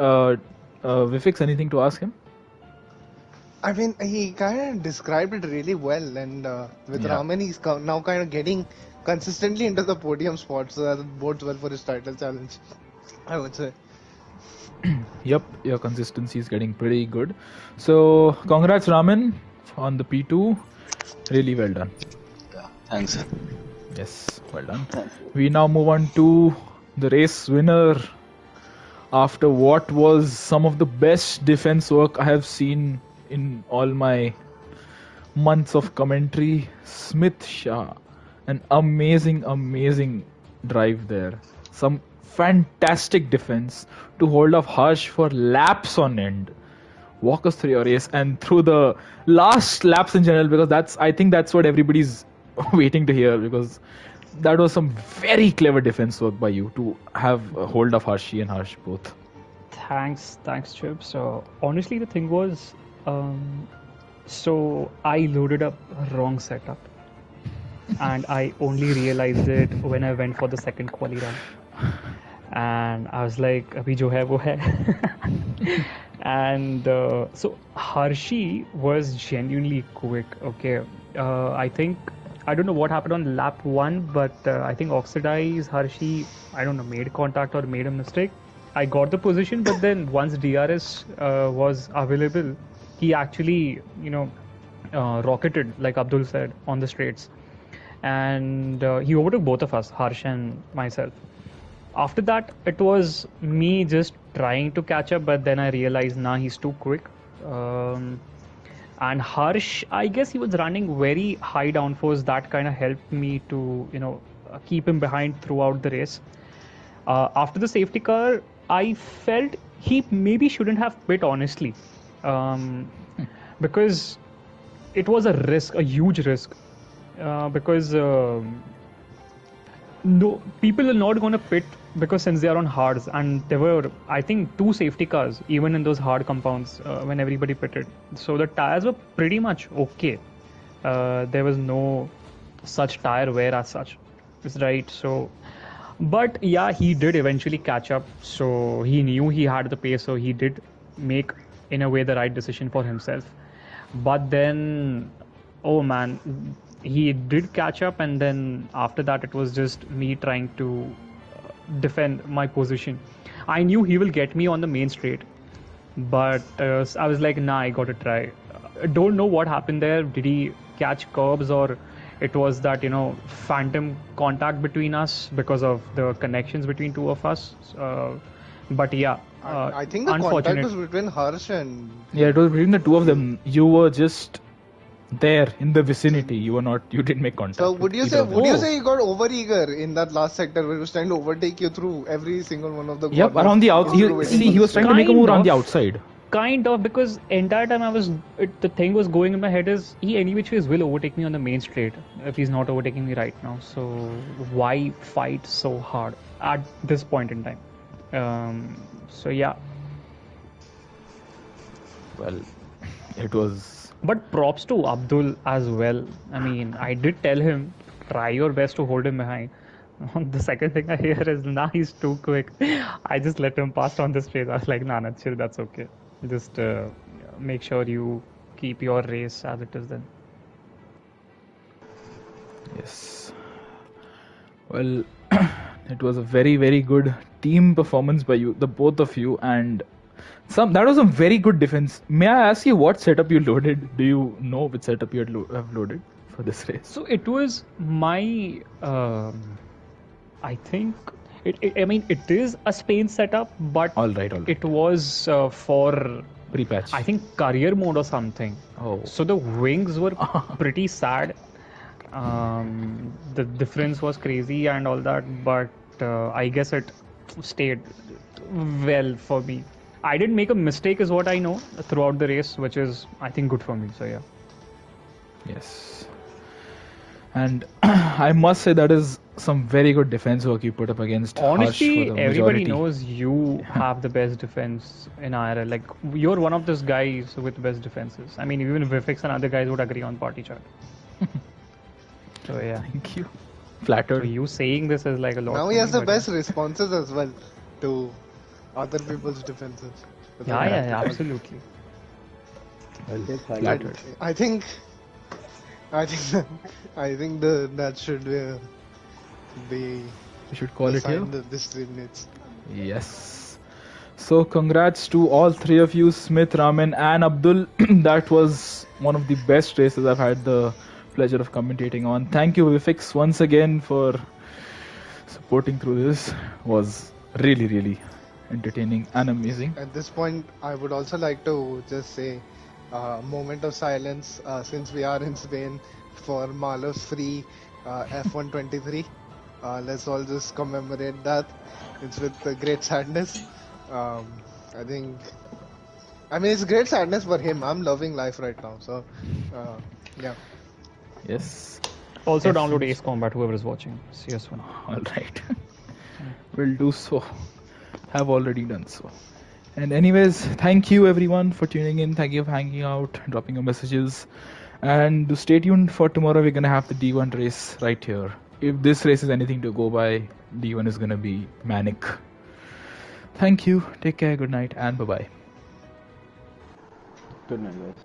Vifix, anything to ask him? I mean, he kind of described it really well, and with Raman, he's now kind of getting consistently into the podium spot, so that bodes well for his title challenge, I would say. Yep, your consistency is getting pretty good. So, congrats, Raman, on the P2. Really well done. Yeah, thanks. Yes, well done. We now move on to the race winner. After what was some of the best defense work I have seen in all my months of commentary, Smith Shah. An amazing, amazing drive there. Some fantastic defense to hold off Harsh for laps on end. Walk us through your race and through the last laps in general, because I think that's what everybody's waiting to hear, because that was some very clever defense work by you to have a hold of Harshi and Harsh both. Thanks, Chip. So honestly, the thing was, so I loaded up wrong setup, and I only realized it when I went for the second quali run, and I was like, "Abhi jo hai wo hai." And so Harshi was genuinely quick. Okay, I think I don't know what happened on lap 1, but I think Oxidize Harshi, I don't know, made contact or made a mistake. I got the position, but then once DRS was available, he actually, rocketed, like Abdul said, on the straights. And he overtook both of us, Harsh and myself. After that, it was me just trying to catch up, but then I realized, he's too quick. And Harsh, I guess he was running very high downforce. That kind of helped me to, keep him behind throughout the race. After the safety car, I felt he maybe shouldn't have pit, honestly, because it was a risk, a huge risk, because no people are not going to pit, because since they are on hards, and there were, I think, 2 safety cars even in those hard compounds when everybody pitted, so the tires were pretty much okay. There was no such tire wear as such, right? So But yeah, he did eventually catch up. So he knew he had the pace. So he did make, in a way, the right decision for himself. But then, oh man, he did catch up. And then after that, it was just me trying to defend my position. I knew he will get me on the main straight. But I was like, nah, I got to try. Don't know what happened there. Did he catch curbs, or it was that, phantom contact between us because of the connections between two of us? But yeah, I think the contact unfortunate. was between Harsh and. Yeah, it was between the two of them. You were just there in the vicinity. You were not. You didn't make contact. So would with you either say of them. he got overeager in that last sector where he was trying to overtake you through every single one of the Yep, corners around the instead outside. of waiting See, for he the was trying to straight? make a move around the Kind of. outside. Kind of, because entire time the thing was going in my head is, he any which ways will overtake me on the main straight if he's not overtaking me right now. So why fight so hard at this point in time? So yeah. Well, it was. But props to Abdul as well. I mean, I did tell him, try your best to hold him behind. The second thing I hear is, nah, he's too quick. I just let him pass on the straight. I was like, nah, chill, that's okay. Just make sure you keep your race as it is then. Yes. Well, it was a very, very good team performance by you, the both of you, and that was a very good defense. May I ask you what setup you loaded? Do you know which setup you have loaded for this race? So it was my, I think, I mean, it is a Spain setup, but All right. it was for, Pre-patch. I think, career mode or something. Oh. So the wings were pretty sad. The difference was crazy and all that, but I guess it stayed well for me. I didn't make a mistake, is what I know, throughout the race, which is, I think, good for me. So yeah. Yes. And I must say that is some very good defense work you put up against Harsh Honestly, for the everybody majority. knows you have the best defense in IRL. Like, you're one of those guys with best defenses. I mean, even Vifix and other guys would agree on party chat. So yeah. Thank you. So Flattered. you saying this is like a lot. Now for he has me, the but best responses as well to other people's defenses. yeah, absolutely. Yes, I Flattered. I think that should be We should call the it here. sign that this stream needs. Yes. So congrats to all three of you, Smith, Raman, and Abdul. That was one of the best races I've had the pleasure of commentating on. Thank you, Vifix, once again for supporting through this. Was really, really entertaining and amazing. At this point, I would also like to just say moment of silence since we are in Spain for Malov's free F123. Let's all just commemorate that. It's with great sadness. I mean, it's great sadness for him. I'm loving life right now. So, yeah. Yes. Also Yes. download Ace Combat, whoever is watching. CS1. All right. Will do so. Have already done so. And anyways, thank you everyone for tuning in. Thank you for hanging out, dropping your messages. And stay tuned for tomorrow. We're going to have the D1 race right here. If this race is anything to go by, D1 is going to be manic. Thank you. Take care. Good night and bye-bye. Good night, guys.